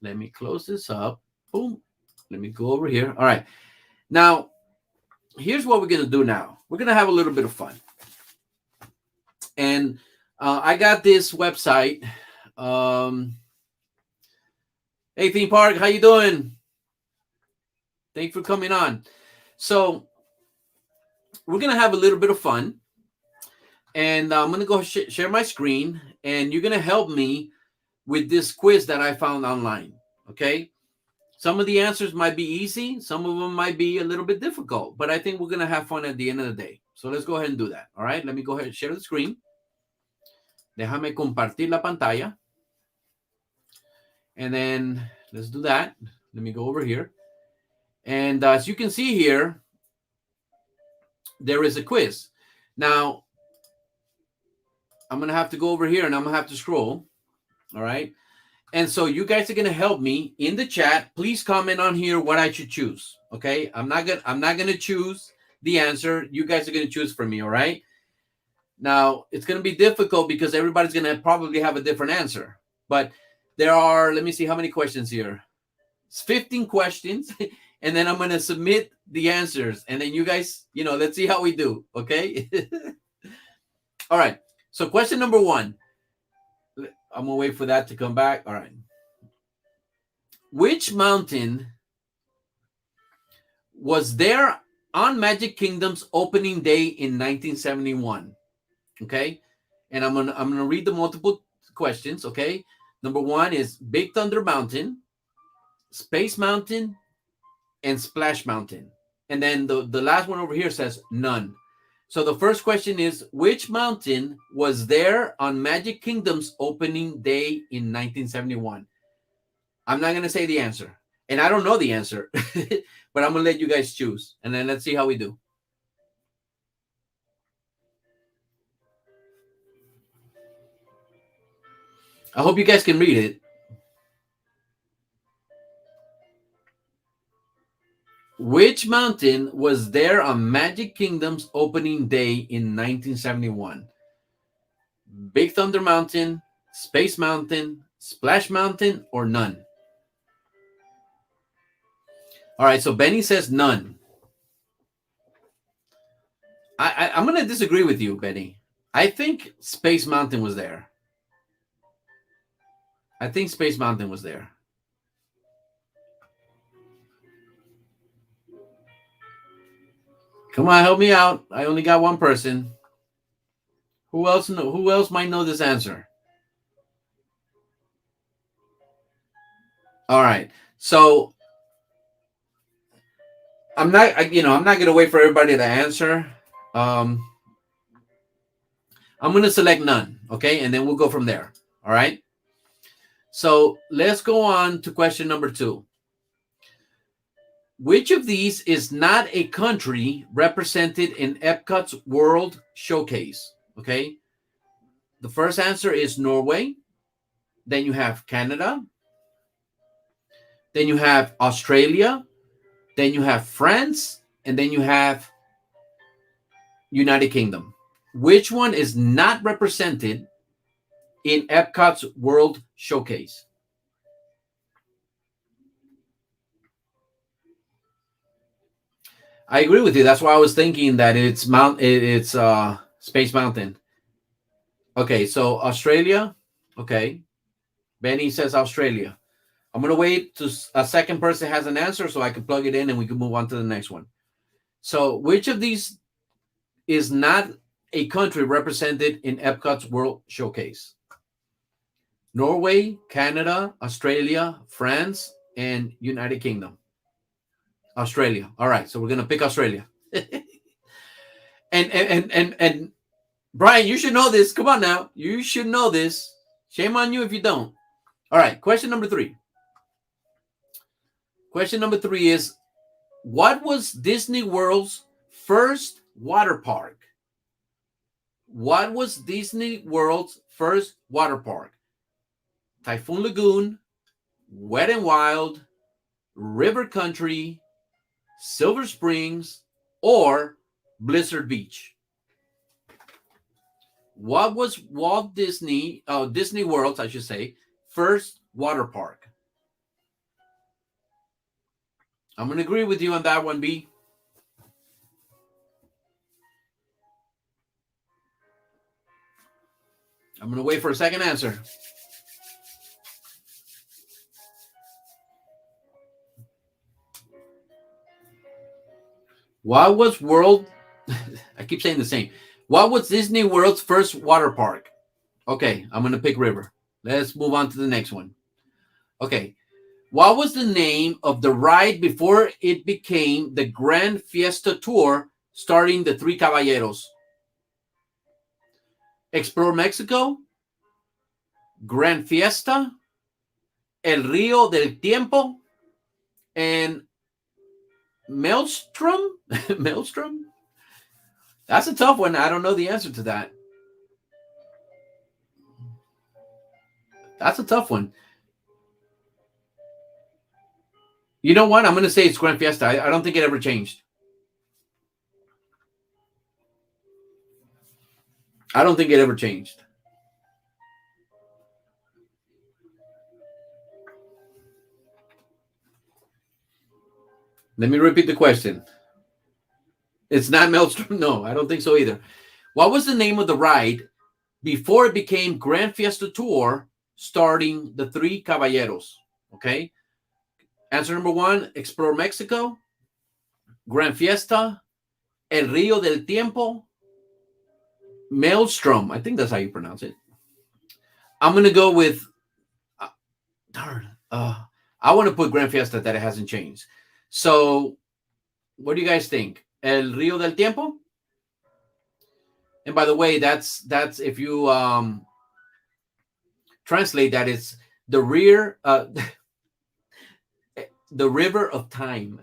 Let me close this up. Boom. Let me go over here. All right. Now, here's what we're going to do now. We're going to have a little bit of fun. And I got this website. Hey, Theme Park, how you doing? Thanks for coming on. So we're going to have a little bit of fun. And I'm going to go share my screen. And you're going to help me with this quiz that I found online. Okay? Some of the answers might be easy. Some of them might be a little bit difficult. But I think we're going to have fun at the end of the day. So let's go ahead and do that. All right? Let me go ahead and share the screen. Déjame compartir la pantalla. And then let's do that. Let me go over here. And as you can see here, there is a quiz. Now, I'm going to have to go over here and I'm going to have to scroll. All right. And so you guys are going to help me in the chat. Please comment on here what I should choose. Okay. I'm not going to choose. the answer. You guys are going to choose for me, all right? Now, it's going to be difficult because everybody's going to probably have a different answer. But there are, let me see how many questions here. It's 15 questions. And then I'm going to submit the answers. And then you guys, let's see how we do. Okay. All right. So question number 1. I'm going to wait for that to come back. All right. Which mountain was there on Magic Kingdom's opening day in 1971? Okay. And I'm gonna read the multiple questions. Okay. Number 1 is Big Thunder Mountain, Space Mountain, and Splash Mountain. And then the last one over here says none. So the first question is, which mountain was there on Magic Kingdom's opening day in 1971? I'm not going to say the answer. And I don't know the answer. But I'm going to let you guys choose. And then let's see how we do. I hope you guys can read it. Which mountain was there on Magic Kingdom's opening day in 1971? Big Thunder Mountain, Space Mountain, Splash Mountain, or none? All right, so Benny says none. I'm going to disagree with you, Benny. I think Space Mountain was there. I think Space Mountain was there. Come on, help me out. I only got one person. Who else might know this answer? All right. So I'm not going to wait for everybody to answer. I'm going to select none, okay? And then we'll go from there. All right? So let's go on to question number 2. Which of these is not a country represented in Epcot's World Showcase? Okay. The first answer is Norway. Then you have Canada. Then you have Australia. Then you have France. And then you have United Kingdom. Which one is not represented in Epcot's World Showcase? I agree with you. That's why I was thinking that it's Space Mountain. Okay, so Australia. Okay. Benny says Australia. I'm going to wait to a second person has an answer so I can plug it in and we can move on to the next one. So which of these is not a country represented in Epcot's World Showcase? Norway, Canada, Australia, France, and United Kingdom. Australia. All right, so we're gonna pick Australia. and Brian, you should know this. Come on now, you should know this. Shame on you if you don't. All right, question number 3. Question number 3 is, what was Disney World's first water park? What was Disney World's first water park? Typhoon Lagoon, Wet and Wild, River Country, Silver Springs, or Blizzard Beach? What was Disney World's, I should say, first water park? I'm going to agree with you on that one, B. I'm going to wait for a second answer. What was I keep saying the same. What was Disney World's first water park? Okay, I'm going to pick River. Let's move on to the next one. Okay. What was the name of the ride before it became the Grand Fiesta Tour starring the 3 Caballeros? Explore Mexico, Grand Fiesta, El Río del Tiempo, and Maelstrom? Maelstrom? That's a tough one. I don't know the answer to that. That's a tough one. You know what? I'm going to say it's Grand Fiesta. I don't think it ever changed. I don't think it ever changed. Let me repeat the question. It's not Maelstrom? No, I don't think so either. What was the name of the ride before it became Grand Fiesta Tour starting the three Caballeros? Okay. Answer number one, Explore Mexico, Grand Fiesta, El Rio del Tiempo, Maelstrom. I think that's how you pronounce it. I'm going to go with, uh, darn, I want to put Grand Fiesta that it hasn't changed. So what do you guys think? El Rio del Tiempo? And by the way, that's if you translate that, it's the rear the river of time.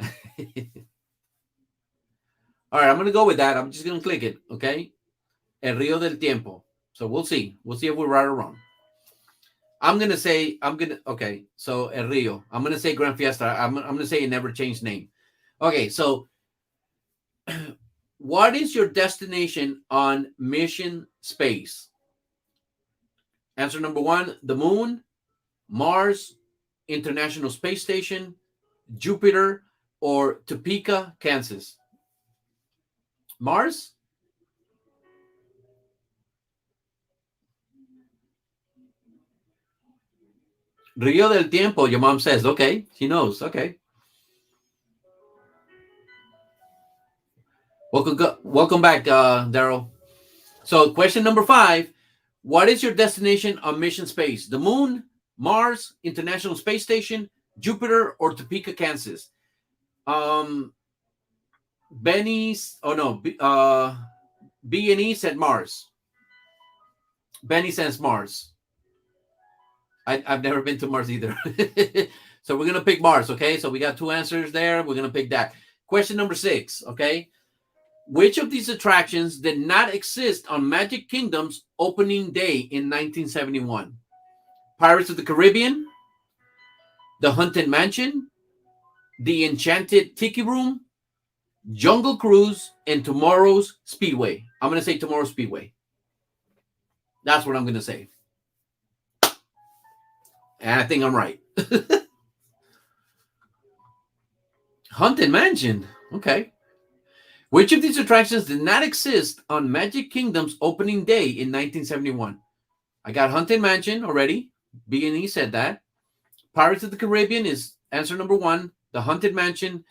All right, I'm gonna go with that. I'm just gonna click it, okay? El Rio del Tiempo. So we'll see. We'll see if we're right or wrong. Okay, so El Rio. I'm gonna say Grand Fiesta. I'm gonna say it never changed name. Okay, so what is your destination on mission space? Answer number one, the moon, Mars, International Space Station, Jupiter, or Topeka, Kansas. Mars? Rio del Tiempo, your mom says. Okay, she knows. Okay. Welcome back, Daryl. So question number 5, what is your destination on mission space? The moon, Mars, International Space Station, Jupiter, or Topeka, Kansas? Benny's, oh no, B&E said Mars. Benny says Mars. I've never been to Mars either. So we're going to pick Mars, okay? So we got 2 answers there. We're going to pick that. Question number 6, okay? Which of these attractions did not exist on Magic Kingdom's opening day in 1971? Pirates of the Caribbean, the Haunted Mansion, the Enchanted Tiki Room, Jungle Cruise, and Tomorrow's Speedway. I'm going to say Tomorrow's Speedway. That's what I'm going to say. And I think I'm right. Haunted Mansion. Okay. Which of these attractions did not exist on Magic Kingdom's opening day in 1971? I got Haunted Mansion already. B&E said that. Pirates of the Caribbean is answer number 1. The Haunted Mansion,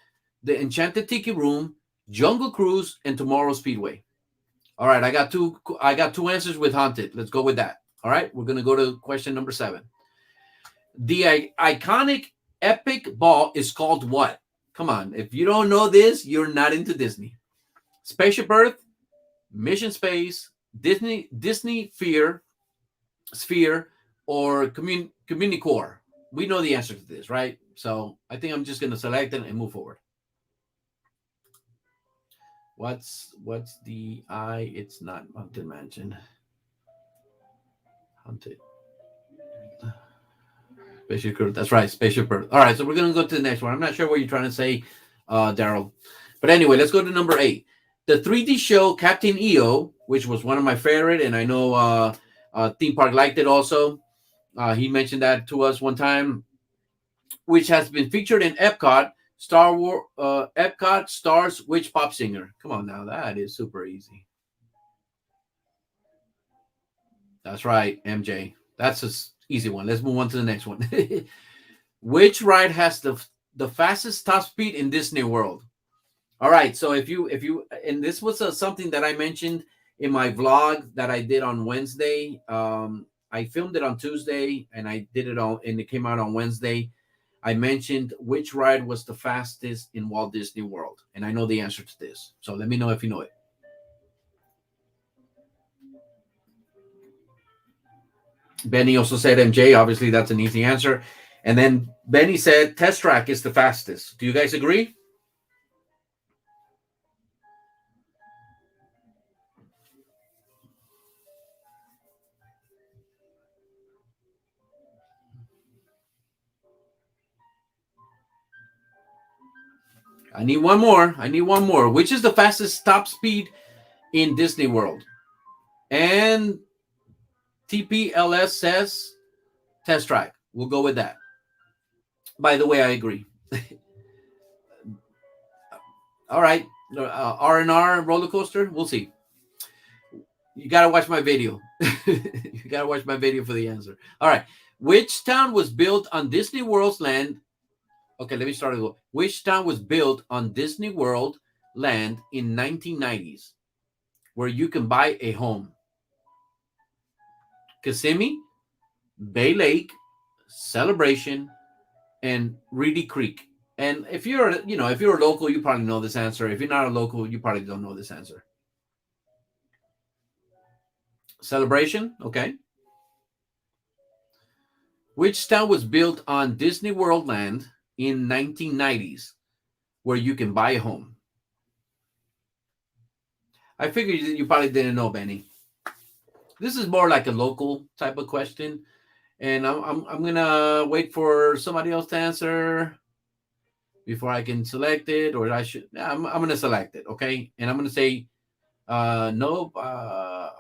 the Enchanted Tiki Room, Jungle Cruise, and Tomorrow's Speedway. All right, I got two answers with Haunted. Let's go with that. All right, we're going to go to question number 7. The iconic Epic Ball is called what? Come on, if you don't know this, you're not into Disney. Spaceship Earth, Mission Space, Disney Sphere, or Communicore. We know the answer to this, right? So I think I'm just going to select it and move forward. What's the I? It's not Haunted Mansion. Haunted. Spaceship Earth. That's right, Spaceship Earth. All right, so we're going to go to the next one. I'm not sure what you're trying to say, Daryl. But anyway, let's go to number 8. The 3D show Captain EO, which was one of my favorite, and I know Theme Park liked it also. He mentioned that to us one time, which has been featured in Epcot. Epcot stars which pop singer? Come on now, that is super easy. That's right, MJ. That's an easy one. Let's move on to the next one. Which ride has the fastest top speed in Disney World? All right, so if you and this was something that I mentioned in my vlog that I did on Wednesday. I filmed it on Tuesday and I did it and it came out on Wednesday. I mentioned which ride was the fastest in Walt Disney World, and I know the answer to this. So let me know if you know it. Benny also said MJ. Obviously, that's an easy answer. And then Benny said Test Track is the fastest. Do you guys agree? I need one more. Which is the fastest top speed in Disney World? And TPLS says test track. We'll go with that. By the way, I agree. All right. R&R roller coaster. We'll see. You got to watch my video. You got to watch my video for the answer. All right. Which town was built on Disney World's land? Okay, let me start again. Which town was built on Disney World land in 1990s where you can buy a home? Kissimmee, Bay Lake, Celebration, and Reedy Creek. And if you're, if you're a local, you probably know this answer. If you're not a local, you probably don't know this answer. Celebration, okay. Which town was built on Disney World land in 1990s where you can buy a home? I figured you probably didn't know, Benny. This is more like a local type of question. And I'm gonna wait for somebody else to answer before I can select it, or I should. I'm gonna select it, okay? And I'm gonna say, nope.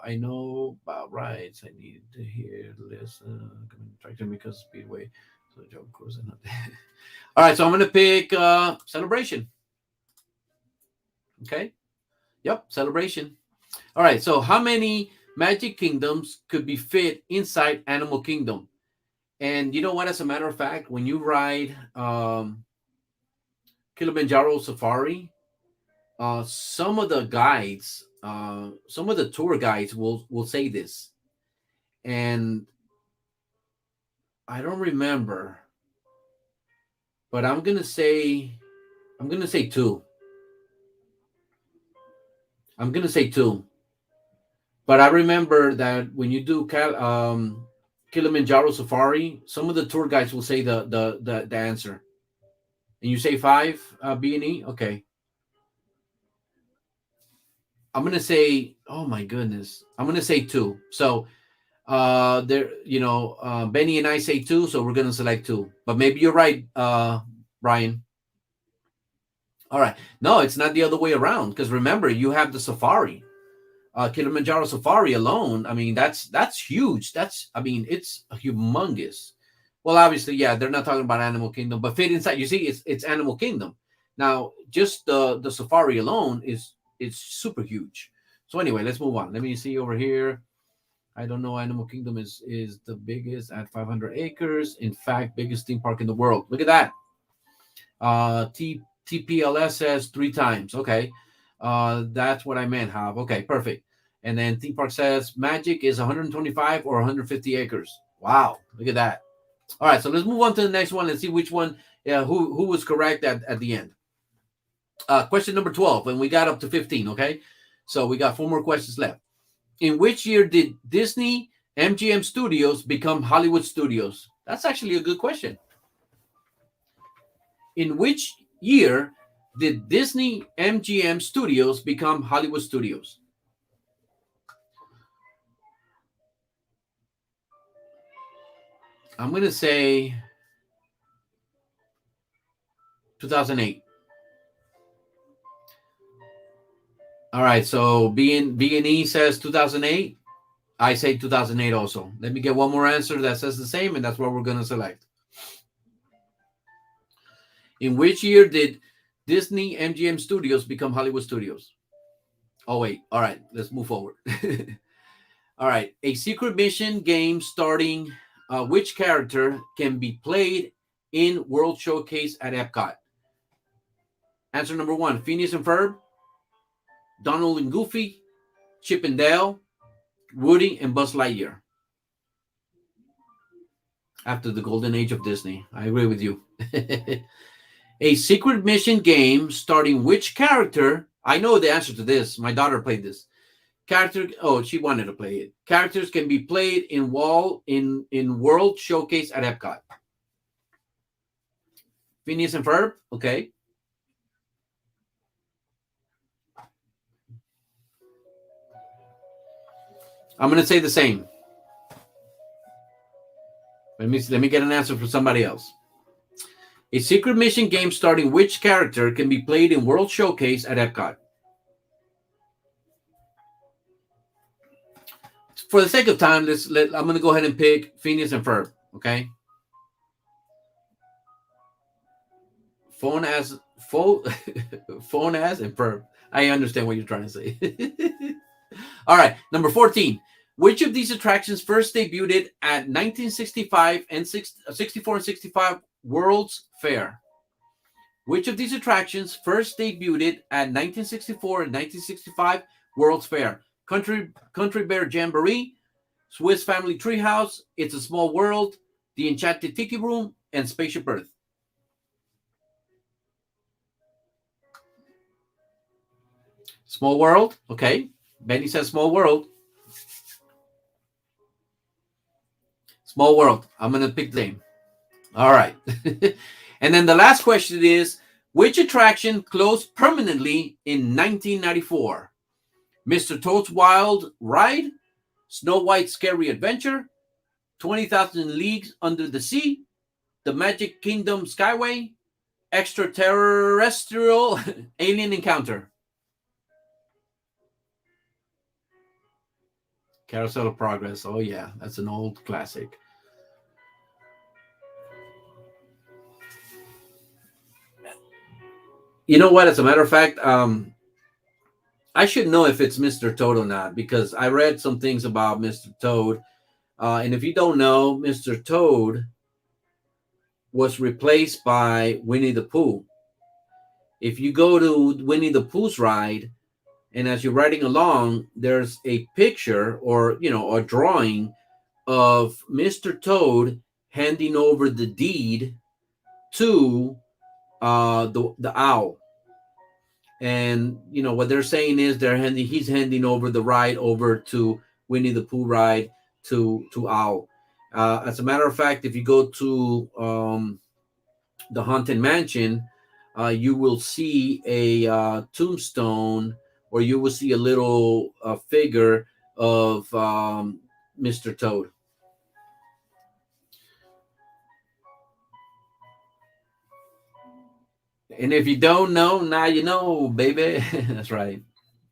I know about rights. I need to hear, listen, attraction because Speedway. So joke course. All right, so I'm gonna pick Celebration. Okay. Yep, Celebration. All right. So how many Magic Kingdoms could be fit inside Animal Kingdom? And you know what? As a matter of fact, when you ride Kilimanjaro Safari, some of the guides, some of the tour guides will say this, and I don't remember, but I'm gonna say two. I'm gonna say two, but I remember that when you do Kilimanjaro Safari, some of the tour guides will say the answer, and you say five, B&E. Okay, I'm gonna say, oh my goodness, I'm gonna say two. So there, Benny and I say two, so we're gonna select two. But maybe you're right, Brian. All right, no, it's not the other way around, because remember, you have the safari, Kilimanjaro Safari alone. I mean, that's huge. It's humongous. Well, obviously, yeah, they're not talking about Animal Kingdom, but fit inside. You see, it's Animal Kingdom. Now, just the safari alone is super huge. So anyway, let's move on. Let me see over here. I don't know. Animal Kingdom is the biggest at 500 acres. In fact, biggest theme park in the world. Look at that. TPLS says 3 times. Okay. That's what I meant, Hav. Okay, perfect. And then theme park says Magic is 125 or 150 acres. Wow. Look at that. All right. So let's move on to the next one and see which one, who was correct at the end. Question number 12, and we got up to 15. Okay. So we got 4 more questions left. In which year did Disney MGM Studios become Hollywood Studios? That's actually a good question. In which year did Disney MGM Studios become Hollywood Studios? I'm going to say 2008. All right, so B&E says 2008. I say 2008 also. Let me get one more answer that says the same, and that's what we're going to select. In which year did Disney MGM Studios become Hollywood Studios? Oh, wait. All right, let's move forward. All right, a secret mission game starting which character can be played in World Showcase at Epcot? Answer number 1, Phineas and Ferb, Donald and Goofy, Chip and Dale, Woody and Buzz Lightyear. After the golden age of Disney. I agree with you. A secret mission game starting which character? I know the answer to this. My daughter played this. She wanted to play it. Characters can be played in World Showcase at Epcot. Phineas and Ferb, okay. I'm going to say the same. Let me get an answer from somebody else. A secret mission game starting which character can be played in World Showcase at Epcot? for the sake of time, I'm going to go ahead and pick Phineas and Ferb. Okay, phone as phone, phone as and Ferb. I understand what you're trying to say. All right, number 14. Which of these attractions first debuted at 1965 and 64 and 65 World's Fair? Which of these attractions first debuted at 1964 and 1965 World's Fair? Country Bear Jamboree, Swiss Family Treehouse, It's a Small World, The Enchanted Tiki Room, and Spaceship Earth. Small World, okay. Benny says Small World. Small World. I'm going to pick the name. All right. And then the last question is, which attraction closed permanently in 1994? Mr. Toad's Wild Ride, Snow White's Scary Adventure, 20,000 Leagues Under the Sea, The Magic Kingdom Skyway, Extraterrestrial Alien Encounter. Carousel of Progress. Oh, yeah. That's an old classic. You know what? As a matter of fact, I should know if it's Mr. Toad or not because I read some things about Mr. Toad. And if you don't know, Mr. Toad was replaced by Winnie the Pooh. If you go to Winnie the Pooh's ride, and as you're riding along, there's a picture or, a drawing of Mr. Toad handing over the deed to the owl. And what they're saying is he's handing over the ride over to Winnie the Pooh ride to Owl. As a matter of fact, if you go to the Haunted Mansion, you will see a tombstone, or you will see a little figure of Mr. Toad. And if you don't know, now you know, baby. That's right.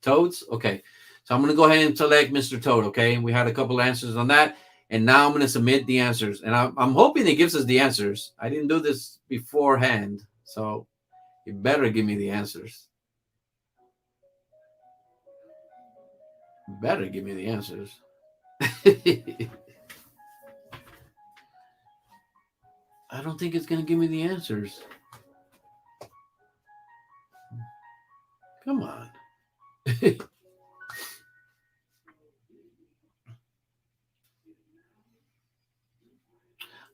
Toads? Okay. So I'm going to go ahead and select Mr. Toad, okay? We had a couple answers on that. And now I'm going to submit the answers. And I'm hoping it gives us the answers. I didn't do this beforehand. So you better give me the answers. Better give me the answers. I don't think it's going to give me the answers. Come on.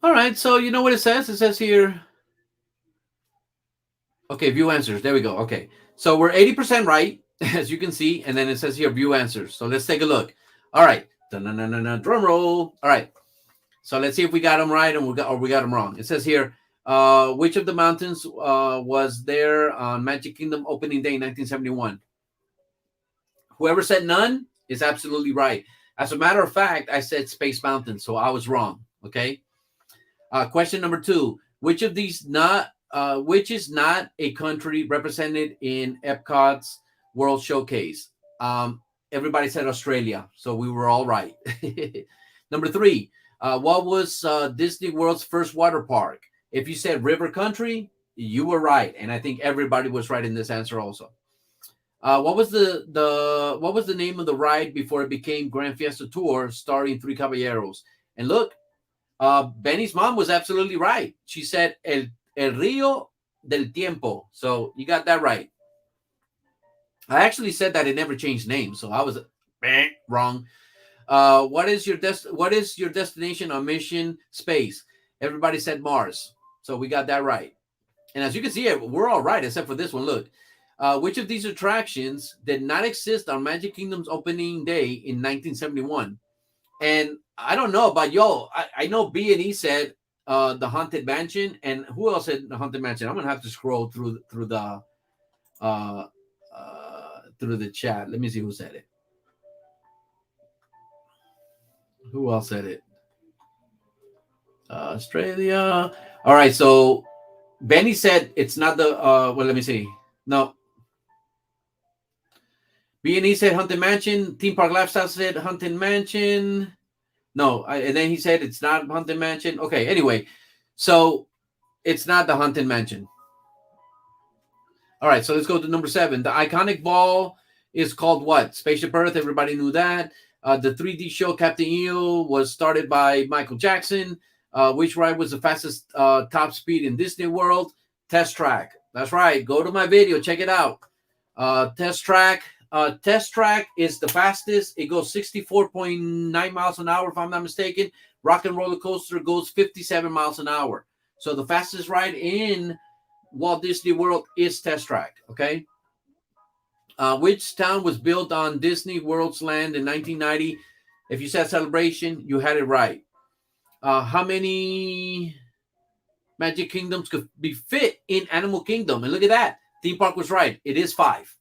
All right, so you know what it says? It says here. Okay, view answers. There we go. Okay, so we're 80% right, as you can see, and then it says here view answers. So let's take a look. All right, drum roll. All right, so let's see if we got them right and we got them wrong. It says here, which of the mountains was there on Magic Kingdom opening day in 1971? Whoever said none is absolutely right. As a matter of fact, I said Space Mountain, so I was wrong. Okay. Question number 2: which is not a country represented in Epcot's World Showcase? Everybody said Australia, so we were all right. Number 3: what was Disney World's first water park? If you said River Country, you were right, and I think everybody was right in this answer also. What was the name of the ride before it became Grand Fiesta Tour, starring 3 Caballeros? And look, Benny's mom was absolutely right. She said El Río del Tiempo. So you got that right. I actually said that it never changed names, so I was wrong. What is your destination on Mission Space? Everybody said Mars, so we got that right. And as you can see, we're all right except for this one. Look, which of these attractions did not exist on Magic Kingdom's opening day in 1971? And I don't know about y'all. I know B&E said the Haunted Mansion, and who else said the Haunted Mansion? I'm gonna have to scroll through the chat. Let me see who said it. Who else said it? Australia. All right, so Benny said it's not the. Well, let me see. No, B&E said Haunted Mansion. Theme Park Lifestyle said Haunted Mansion. No, and then he said it's not Haunted Mansion. Okay, anyway, so it's not the Haunted Mansion. All right, so let's go to number 7. The iconic ball is called what? Spaceship Earth. Everybody knew that. The 3D show Captain EO was started by Michael Jackson. Which ride was the fastest top speed in Disney World? Test Track. That's right. Go to my video. Check it out. Test Track. Test Track is the fastest. It goes 64.9 miles an hour, if I'm not mistaken. Rock and Roller Coaster goes 57 miles an hour. So the fastest ride in Walt Disney World is Test Track. Okay. Which town was built on Disney World's land in 1990? If you said Celebration, you had it right. How many Magic Kingdoms could be fit in Animal Kingdom? And look at that. Theme Park was right. It is 5.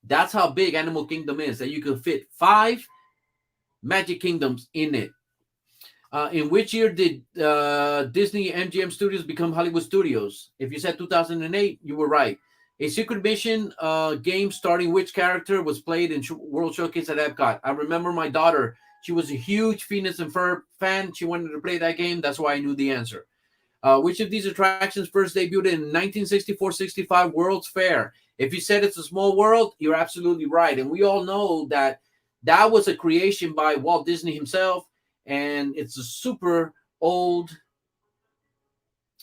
That's how big Animal Kingdom is, that you can fit 5 Magic Kingdoms in it. In which year did Disney MGM Studios become Hollywood Studios? If you said 2008, you were right. A Secret Mission game starring which character was played in World Showcase at Epcot? I remember my daughter. She was a huge Phineas and Ferb fan. She wanted to play that game. That's why I knew the answer. Which of these attractions first debuted in 1964-65 World's Fair? If you said it's a small world, you're absolutely right. And we all know that that was a creation by Walt Disney himself. And it's a super old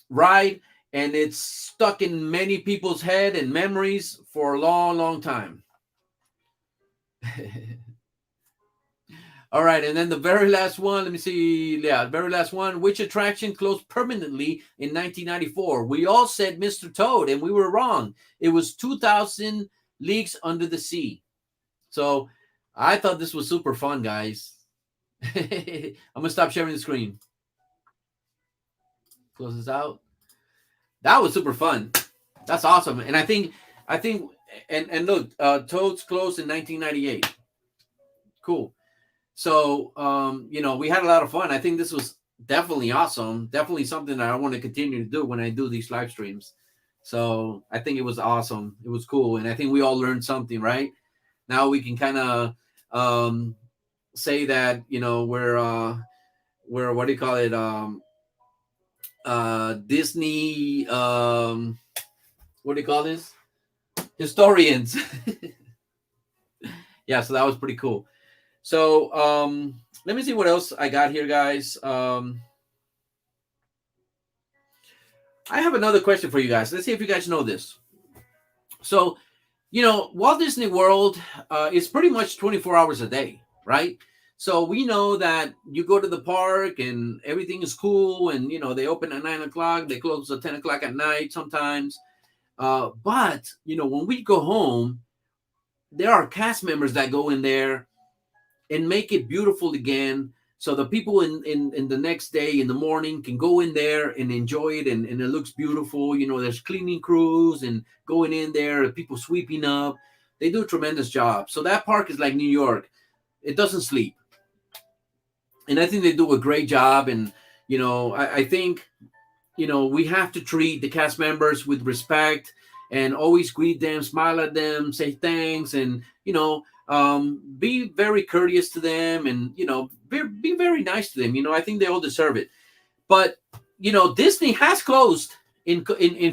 ride. And it's stuck in many people's head and memories for a long, long time. All right, and then the very last one, let me see. Yeah, the very last one. Which attraction closed permanently in 1994? We all said Mr. Toad, and we were wrong. It was 2,000 Leagues Under the Sea. So I thought this was super fun, guys. I'm going to stop sharing the screen. Close this out. That was super fun. That's awesome. And I think, and look, Toad's closed in 1998. Cool. So, we had a lot of fun. I think this was definitely awesome. Definitely something that I want to continue to do when I do these live streams. So I think it was awesome. It was cool. And I think we all learned something, right? Now we can kind of say that, we're what do you call it? Disney, what do you call this? Historians. Yeah, so that was pretty cool. So let me see what else I got here, guys. I have another question for you guys. Let's see if you guys know this. So, Walt Disney World is pretty much 24 hours a day, right? So we know that you go to the park and everything is cool, and they open at 9 o'clock, they close at 10 o'clock at night sometimes. But when we go home, there are cast members that go in there and make it beautiful again, so the people in the next day in the morning can go in there and enjoy it, and it looks beautiful. There's cleaning crews and going in there, people sweeping up. They do a tremendous job. So that park is like New York. It doesn't sleep. And I think they do a great job. And, I think, we have to treat the cast members with respect and always greet them, smile at them, say thanks, and, be very courteous to them, and be very nice to them. I think they all deserve it. But Disney has closed in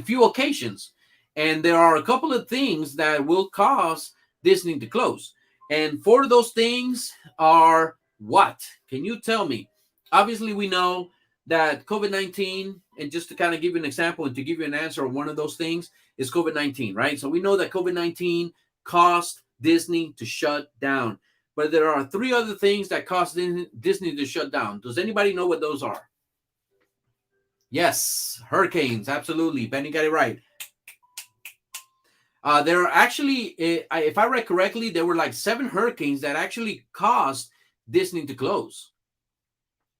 few occasions, and there are a couple of things that will cause Disney to close. And 4 of those things are what? Can you tell me? Obviously, we know that COVID-19, and just to kind of give you an example and to give you an answer on one of those things is COVID-19, right? So we know that COVID-19 caused Disney to shut down. But there are 3 other things that caused Disney to shut down. Does anybody know what those are? Yes, hurricanes. Absolutely. Benny got it right. There are actually, if I read correctly, there were like 7 hurricanes that actually caused Disney to close.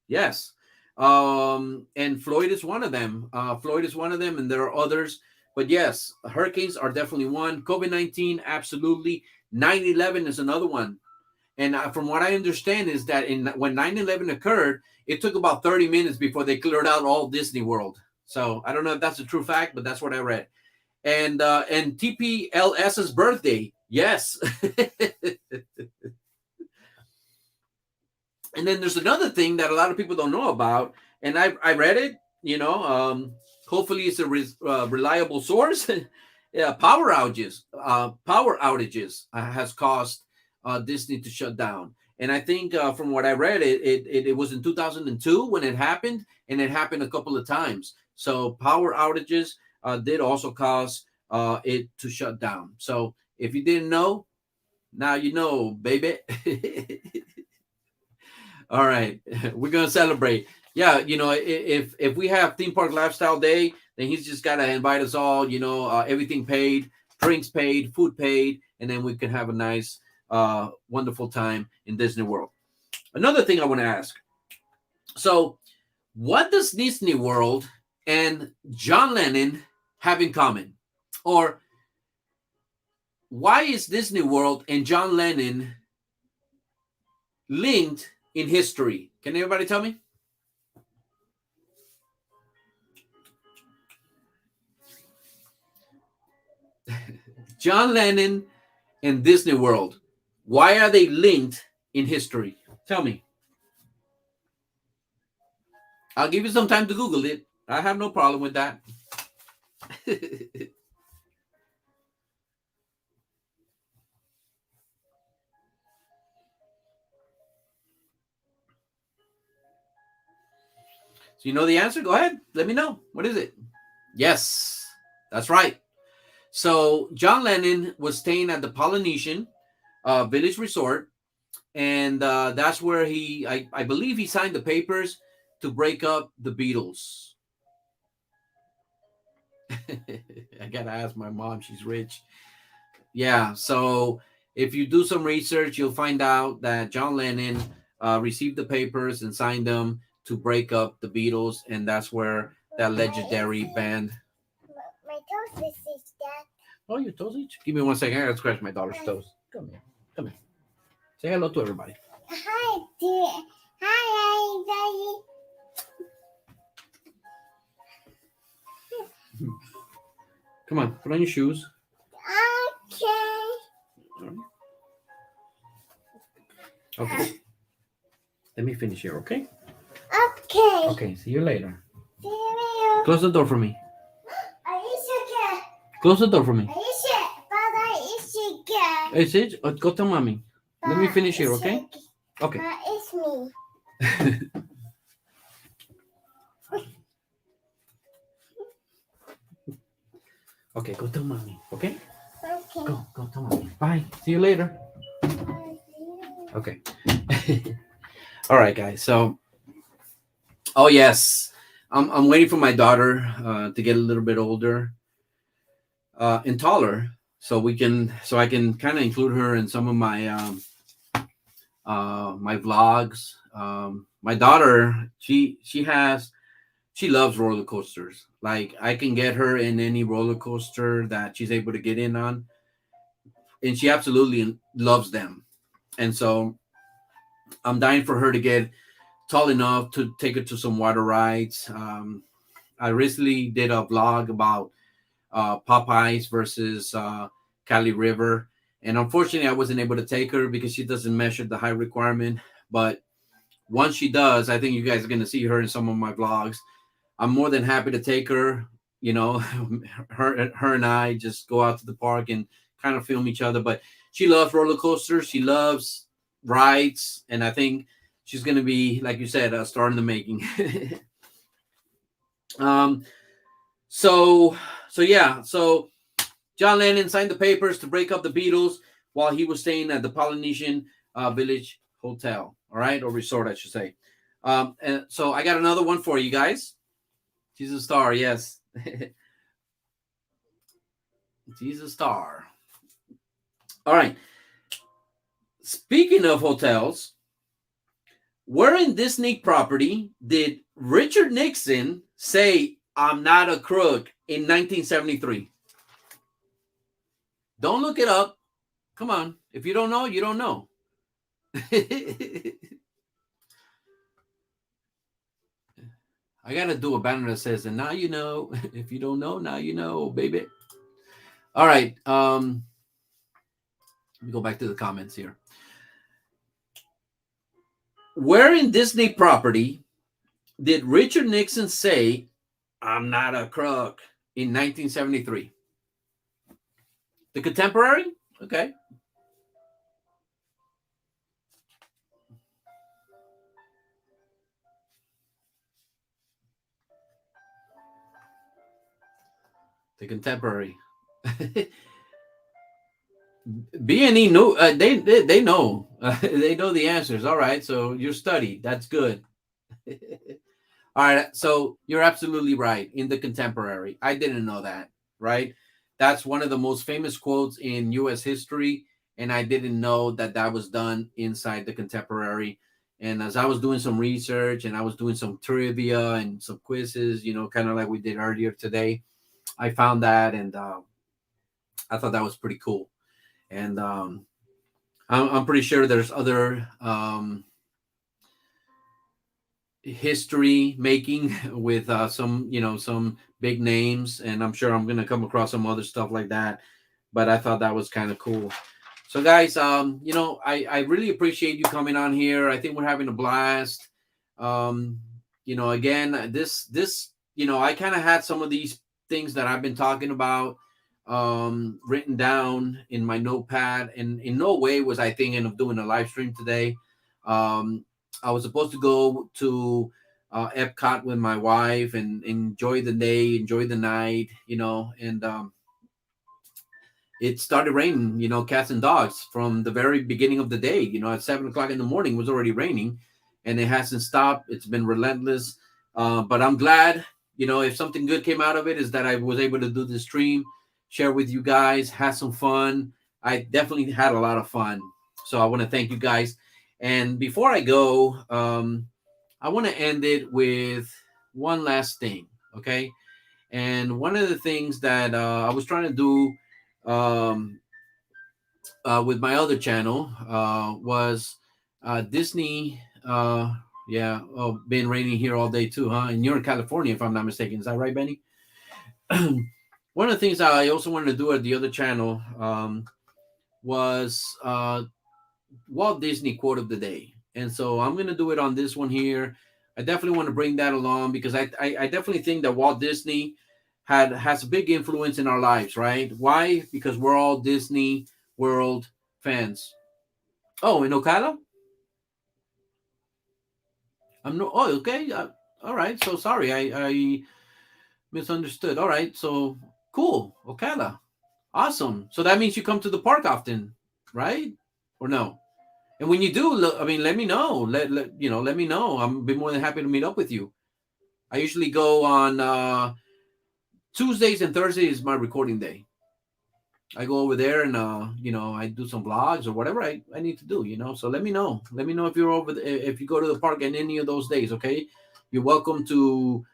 Yes. And Floyd is one of them. And there are others. But yes, hurricanes are definitely one. COVID-19, absolutely. 9/11 is another one. And from what I understand is that when 9/11 occurred, it took about 30 minutes before they cleared out all Disney World. So I don't know if that's a true fact, but that's what I read. And TPLS's birthday Yes. And then there's another thing that a lot of people don't know about, and I read it. You know, hopefully it's a reliable source. Yeah, power outages has caused Disney to shut down. And I think from what I read, it was in 2002 when it happened, and it happened a couple of times. So power outages did also cause it to shut down. So if you didn't know, now you know, baby. All right, we're gonna celebrate. Yeah, you know, if we have theme park lifestyle day, then he's just gotta invite us all. You know, everything paid, drinks paid, food paid, and then we can have a nice, wonderful time in Disney World. Another thing I want to ask. So, what does Disney World and John Lennon have in common, or why is Disney World and John Lennon linked in history? Can anybody tell me? John Lennon and Disney World. Why are they linked in history? Tell me. I'll give you some time to Google it. I have no problem with that. So you know the answer? Go ahead. Let me know. What is it? Yes, that's right. So John Lennon was staying at the Polynesian Village Resort, and that's where I believe he signed the papers to break up the Beatles. I gotta ask my mom. She's rich. Yeah. So if you do some research, you'll find out that John Lennon received the papers and signed them to break up the Beatles, and that's where that legendary band. My toast is that. Oh, your toes itch? Give me 1 second. I gotta scratch my daughter's toes. Come here. Come here. Say hello to everybody. Hi, dear. Hi, Daddy. Come on. Put on your shoes. Okay. Okay. Let me finish here, okay? Okay. Okay. See you later. See you. Close the door for me. Are you sure? Close the door for me. Are you sure? Father is sure. Is it? Go to mommy. Let me finish here, okay? Okay. It's me. Okay, go tell mommy, okay? Okay. Go tell mommy. Bye. See you later. Okay. All right, guys. So, oh yes, I'm waiting for my daughter to get a little bit older and taller, so I can kind of include her in some of my my vlogs. My daughter, she loves roller coasters. Like I can get her in any roller coaster that she's able to get in on, and she absolutely loves them. And so I'm dying for her to get tall enough to take her to some water rides. I recently did a vlog about Popeyes versus Cali River, and unfortunately, I wasn't able to take her because she doesn't measure the height requirement. But once she does, I think you guys are going to see her in some of my vlogs. I'm more than happy to take her. You know, her and I just go out to the park and kind of film each other. But she loves roller coasters. She loves rides, and I think she's going to be, like you said, a star in the making. um. So yeah. So John Lennon signed the papers to break up the Beatles while he was staying at the Polynesian Village Hotel. All right, or resort, I should say. And so I got another one for you guys. She's a star, yes. She's a star. All right. Speaking of hotels, where in Disney property did Richard Nixon say, "I'm not a crook" in 1973? Don't look it up. Come on. If you don't know, you don't know. I gotta do a banner that says, "And now you know." If you don't know, now you know, baby. All right. Let me go back to the comments here. Where in Disney property did Richard Nixon say, "I'm not a crook," in 1973? The Contemporary? Okay. The Contemporary. B&E know, they know. They know the answers. All right, so you're studied. That's good. All right, so you're absolutely right. In the Contemporary, I didn't know that. Right, that's one of the most famous quotes in U.S. history, and I didn't know that that was done inside the Contemporary. And as I was doing some research and I was doing some trivia and some quizzes, kind of like we did earlier today, I found that, and I thought that was pretty cool. And I'm pretty sure there's other history making with some big names, and I'm sure I'm gonna come across some other stuff like that. But I thought that was kind of cool. So guys, I really appreciate you coming on here. I think we're having a blast. Again, this I kind of had some of these things that I've been talking about written down in my notepad, and in no way was I thinking of doing a live stream today. um I was supposed to go to Epcot with my wife and enjoy the day, enjoy the night, and it started raining, cats and dogs from the very beginning of the day. At 7 o'clock in the morning, it was already raining, and it hasn't stopped. It's been relentless. But I'm glad, if something good came out of it, is that I was able to do the stream, share with you guys, have some fun. I definitely had a lot of fun. So I want to thank you guys. And before I go, I want to end it with one last thing. Okay. And one of the things that I was trying to do um, with my other channel was Disney. Yeah, oh, been raining here all day too, huh? And you're in California, if I'm not mistaken. Is that right, Benny? One of the things I also wanted to do at the other channel was Walt Disney quote of the day, and so I'm gonna do it on this one here. I definitely want to bring that along because I definitely think that Walt Disney has a big influence in our lives, right? Why? Because we're all Disney World fans. Oh, in Ocala? I'm no. Oh, okay. All right. So sorry, I misunderstood. All right. So cool, Ocala. Awesome. So that means you come to the park often, right? Or no? And when you do, I mean, let me know. Let me know. I'm be more than happy to meet up with you. I usually go on Tuesdays and Thursdays is my recording day. I go over there and I do some vlogs or whatever I need to do. So let me know. Let me know if you're if you go to the park on any of those days. Okay, you're welcome to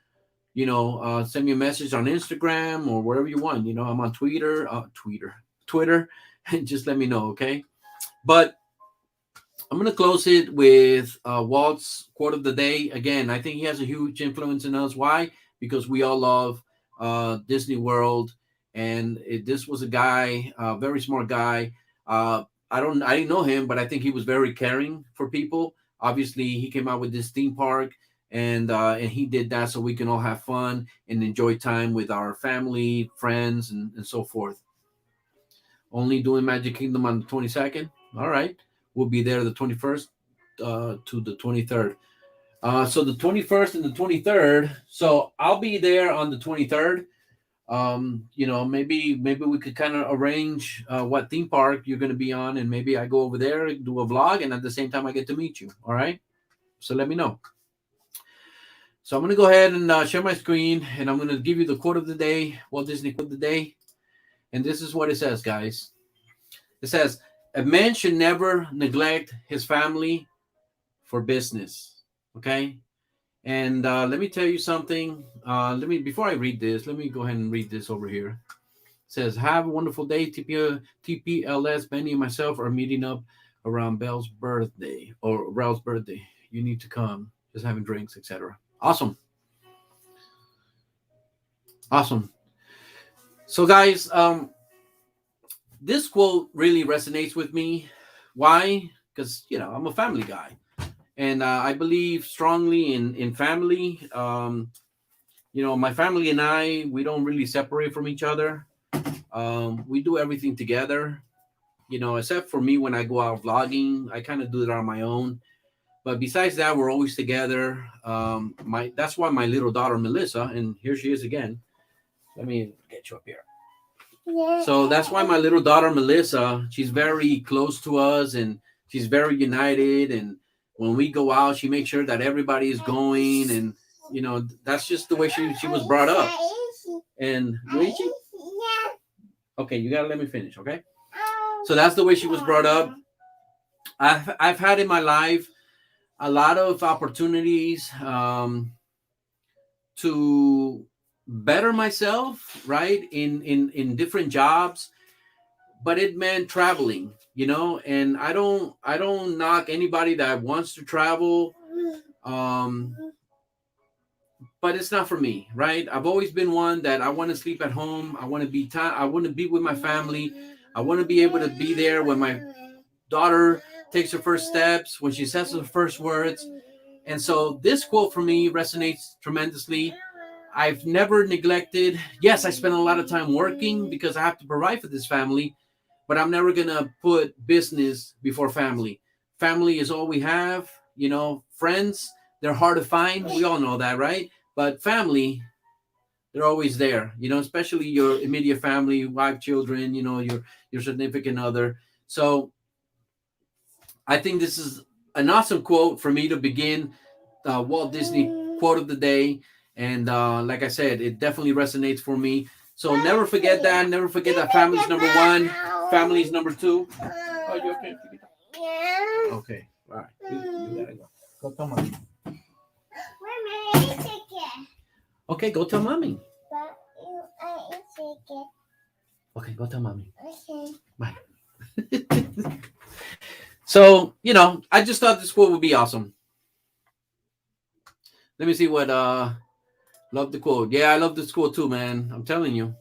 send me a message on Instagram or wherever you want. I'm on Twitter, and just let me know. Okay, but I'm going to close it with Walt's quote of the day. Again, I think he has a huge influence in us. Why? Because we all love Disney World, and this was a guy, a very smart guy. I didn't know him, but I think he was very caring for people. Obviously, he came out with this theme park, and he did that so we can all have fun and enjoy time with our family, friends, and so forth. Only doing Magic Kingdom on the 22nd. All right. We'll be there the 21st to the 23rd. So the 21st and the 23rd. So I'll be there on the 23rd. Maybe we could kind of arrange what theme park you're going to be on, and maybe I go over there, do a vlog, and at the same time I get to meet you. All right. So let me know. So I'm going to go ahead and share my screen, and I'm going to give you the quote of the day, Walt Disney quote of the day. And this is what it says, guys. It says, a man should never neglect his family for business. Okay. And let me tell you something. Before I read this, let me go ahead and read this over here. It says, have a wonderful day. TPLS, Benny and myself are meeting up around Belle's birthday or Ralph's birthday. You need to come. Just having drinks, etc. Awesome. Awesome. So guys, this quote really resonates with me. Why? Because I'm a family guy, and I believe strongly in family. My family and we don't really separate from each other. We do everything together. Except for me when I go out vlogging, I kind of do it on my own. But besides that, we're always together. My That's why my little daughter Melissa, and here she is again. Let me get you up here. So that's why my little daughter Melissa, she's very close to us, and she's very united. And when we go out, she makes sure that everybody is going, and that's just the way she was brought up. And Luigi, okay, you gotta let me finish, okay? So that's the way she was brought up. I've had in my life a lot of opportunities to better myself, right? In different jobs, but it meant traveling, and I don't knock anybody that wants to travel. Um, but it's not for me, right? I've always been one that I want to sleep at home. I want to be with my family. I want to be able to be there when my daughter takes her first steps, when she says her first words. And so this quote for me resonates tremendously. I've never neglected. Yes, I spend a lot of time working because I have to provide for this family, but I'm never going to put business before family. Family is all we have. Friends, they're hard to find. We all know that, right? But family, they're always there, especially your immediate family, wife, children, your significant other. So I think this is an awesome quote for me to begin Walt Disney quote of the day. And like I said, it definitely resonates for me. So never forget that. Never forget that family's number one. Family's number two. Oh, you okay? Okay. All right. You gotta go. Go tell mommy. Okay, go tell mommy. Okay, go tell mommy. Bye. So, I just thought this quote would be awesome. Let me see what love the quote. Yeah, I love this quote too, man. I'm telling you.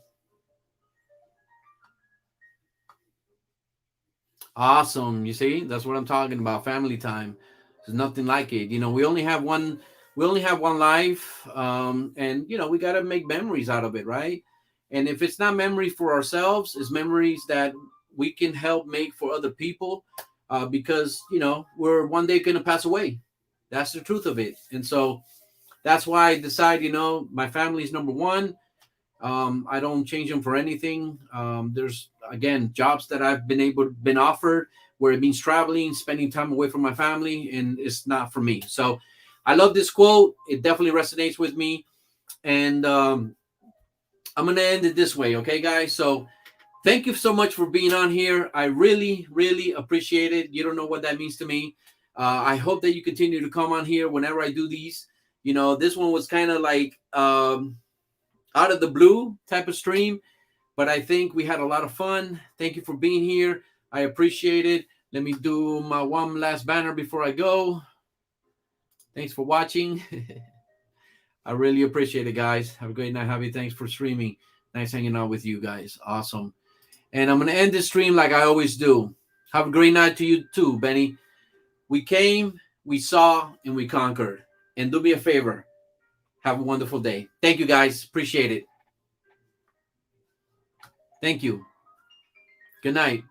Awesome. You see, that's what I'm talking about. Family time. There's nothing like it. We only have one. We only have one life, and we got to make memories out of it, right? And if it's not memories for ourselves, it's memories that we can help make for other people, because we're one day going to pass away. That's the truth of it. And so that's why I decide, my family is number one. I don't change them for anything. There's again jobs that I've been offered where it means traveling, spending time away from my family, and it's not for me. So I love this quote. It definitely resonates with me, and I'm gonna end it this way, okay, guys? So thank you so much for being on here. I really, really appreciate it. You don't know what that means to me. I hope that you continue to come on here whenever I do these. This one was kind of like out of the blue type of stream, but I think we had a lot of fun. Thank you for being here. I appreciate it. Let me do my one last banner before I go. Thanks for watching. I really appreciate it, guys. Have a great night, Javi. Thanks for streaming. Nice hanging out with you guys. Awesome. And I'm going to end this stream like I always do. Have a great night to you too, Benny. We came, we saw, and we conquered. And do me a favor. Have a wonderful day. Thank you, guys. Appreciate it. Thank you. Good night.